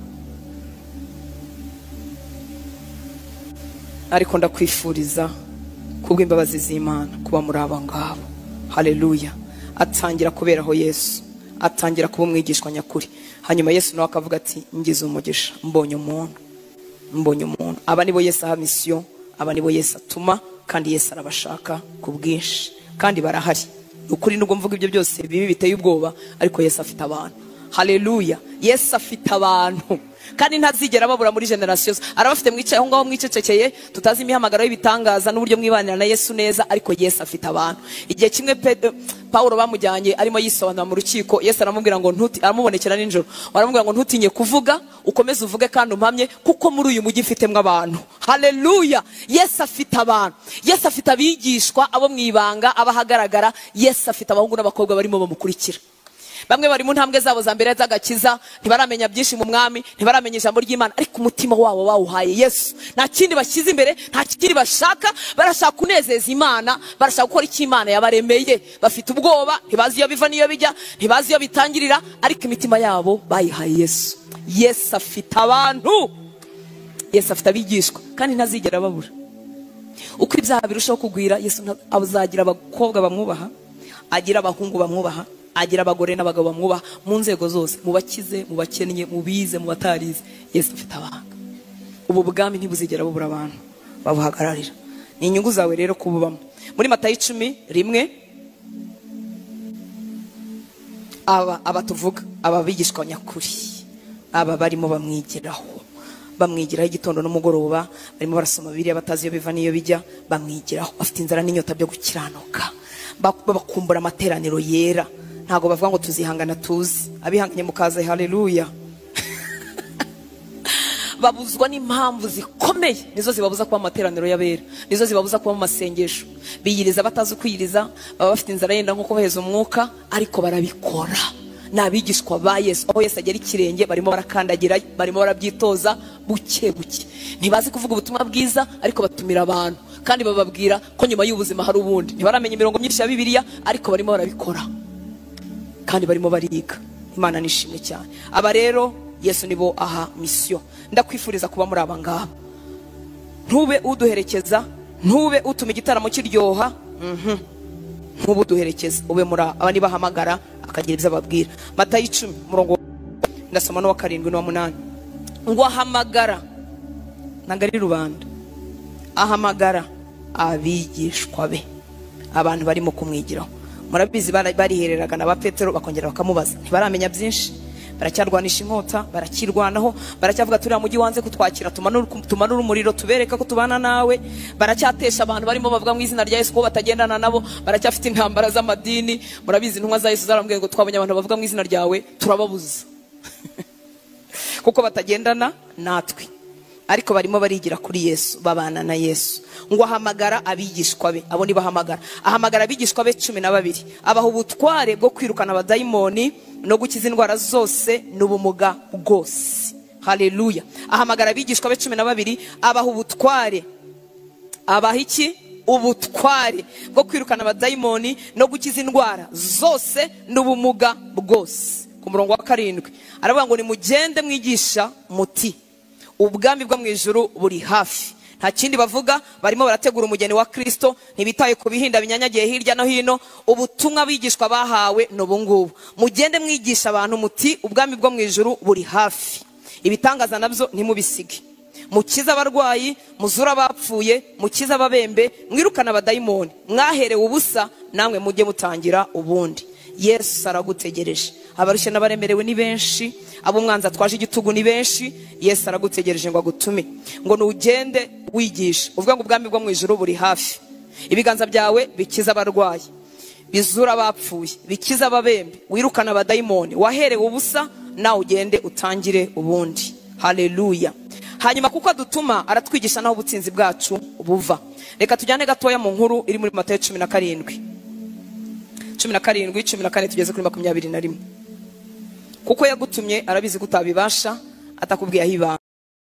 Ariko ndakwifuriza kubw'imbabazi z'Imana kuba muri aba ngabo. Haleluya. Atangira kuberaho Yesu, atangira kuba umwigishwa nyakuri. Hanyuma Yesu nawe akavuga ati ngize umugisha, mbonye umuntu. Aba nibo Yesu aha mission, aba nibo Yesu atuma, kandi Yesu arabashaka ku bwinshi, kandi barahari. Ukuri nubwo mvuga ibyo byose bibi biteye ubwoba, ariko Yesu afite abantu. Haleluya. Yesu afite abantu, kandi ntazigera babura muri generations. Arabafite mwicaye aho ngaho mwicecekeye, tutazi imihamagaro y'ibitangaza n'uburyo mwibanira na Yesu neza, ariko Yesu afite abantu. Igihe kimwe Paulo bamujyanye arimo yisobanura mu rukiko, Yesu aramubwira ngo aramubonekera ninjoro, aramubwira ngo ntutinye kuvuga, ukomeze uvuge kandi umpamye, kuko muri uyu mujyi mfitemwe abantu. Haleluya. Yesu afite abantu. Yesu afite abigishwa, abo mwibanga, abahagaragara. Yesu afite abahungu n'abakobwa barimo bamukurikira. Bamwe bari mu ntambwe zabo za mbere z'agakiza, ntibaramenya byinshi mu mwami, ntibaramenya ijambo ry'Imana, ariko umutima wabo bawuhaye Yesu. Nta kindi bashyize imbere, nta kindi bashaka, barashaka kunezeza Imana, barashaka gukora icyo Imana yabaremeye. Bafite ubwoba, ntibazi iyo biva n'iyo bijya, ntibazi iyo bitangirira, ariko imitima yabo bayihaye Yesu. Yesu afite abantu. Yesu afite abigishwa, kandi ntazigera babura. Uko ibyaha birushaho kugwira, Yesu azagira abakobwa bamwubaha, agira abahungu bamwubaha, agira abagore n'abagabo bamwubaha mu nzego zose, mu bakize, mu bakennye, mu bize, mu batarize. Yesu afite abanga. Ubu bwami ntibuzigera bubura abantu babuhagararira. Ni inyungu zawe rero kububamo. Muri Matayo 10:1 aba tuvuga, aba bigishwa nyakuri, aba barimo bamwigiraho igitondo n'umugoroba, barimo barasoma Bibiliya batazi iyo biva n'iyo bijya, bamwigiraho. Bafite inzara n'inyota byo gukiranuka, bakumbura amateraniro yera. Ntago bavuga ngo tuzihangana tuzi, abihanganye mukaza. Haleluya. Babuzwa n'impamvu zikomeye, nizo zibabuza kuba amateraniro y'abera, nizo zibabuza kuba mu masengesho. Biyiriza batazi kwiyiriza, baba bafite inzara yenda nko kubaheza umwuka, ariko barabikora. Nabigishwa ba Yesu, aho Yesu agera ikirenge barimo barakandagira, barimo barabyitoza buke buke. Ntibazi kuvuga ubutumwa bwiza, ariko batumira abantu, kandi bababwira ko nyuma y'ubuzima hari ubundi. Ntibaramenya imirongo myinshi ya Bibiliya, ariko barimo barabikora, kandi barimo bariga. Imana nishimye cyane. Aba rero Yesu nibo aha mission. Ndakwifuriza kuba muri aba ngaba. Ntube uduherekeza, ntube utuma igitaramo kiryoha, ntube uduherekeza, ube muri aba ni bahamagara akagira ibyo ababwira. Matayo 10 murongo ndasoma no wa 7 no wa 8 ngo ahamagara, nagari rubanda, ahamagara abigishwa be, abantu barimo kumwigiraho. Murabizi barihereraga na ba Petero, bakongera bakamubaza, ntibaramenya byinshi, baracyarwanisha inkota, barakirwanaho, baracyavuga turiya mujyi wanze kutwakira, tumanura umuriro tubereka ko tubana nawe. Baracyatesha abantu barimo bavuga mu izina rya Yesu ko batagendana nabo, baracyafite intambara z'amadini. Murabizi intumwa za Yesu zarambwiye ngo twabonye abantu bavuga mu izina ryawe turababuza kuko batagendana natwe, ariko barimo barigira kuri Yesu, babana na Yesu. Ngo ahamagara abigishwa be, abo ni bahamagara. Ahamagara abigishwa be 12, abaha ubutware bwo kwirukana abadayimoni no gukiza indwara zose n'ubumuga bwose. Haleluya. Ahamagara abigishwa be 12, abaha ubutware. Abaha iki? Ubutware bwo kwirukana abadayimoni no gukiza indwara zose n'ubumuga bwose. Ku murongo wa 7 aravuga ngo nimugende mwigisha muti ubwami bwo mu ijuru buri hafi. Nta kindi bavuga, barimo barategura umugeni wa Kristo, ntibitaye ku bihinda binyanyagiye hirya no hino. Ubutumwa bigishwa bahawe n'ubu ngubu, mugende mwigisha abantu muti ubwami bwo mu ijuru buri hafi. Ibitangaza nabyo ntimubisige, mukiza abarwayi, muzura abapfuye, mukiza ababembe, mwirukana abadayimoni. Mwaherewe ubusa, namwe mujye mutangira ubundi. Yesu aragutegereje. Abarushye n'abaremerewe ni benshi, abo mwanza twaje igitugu ni benshi. Yesu aragutegereje ngo agutume, ngo nugende wigisha, uvuga ngo ubwami bwo mu ijuru buri hafi. Ibiganza byawe bikiza abarwayi, bizura abapfuye, bikiza ababembe, wirukana abadayimoni. Waherewe ubusa, nawe ugende utangire ubundi. Haleluya. Hanyuma kuko adutuma aratwigisha naho ubutsinzi bwacu buva. Reka tujyane gatoya mu nkuru iri muri Matayo 17 14 tugeze kuri 21. Kuko yagutumye arabizi kutabibasha atakubwiye ahibanga.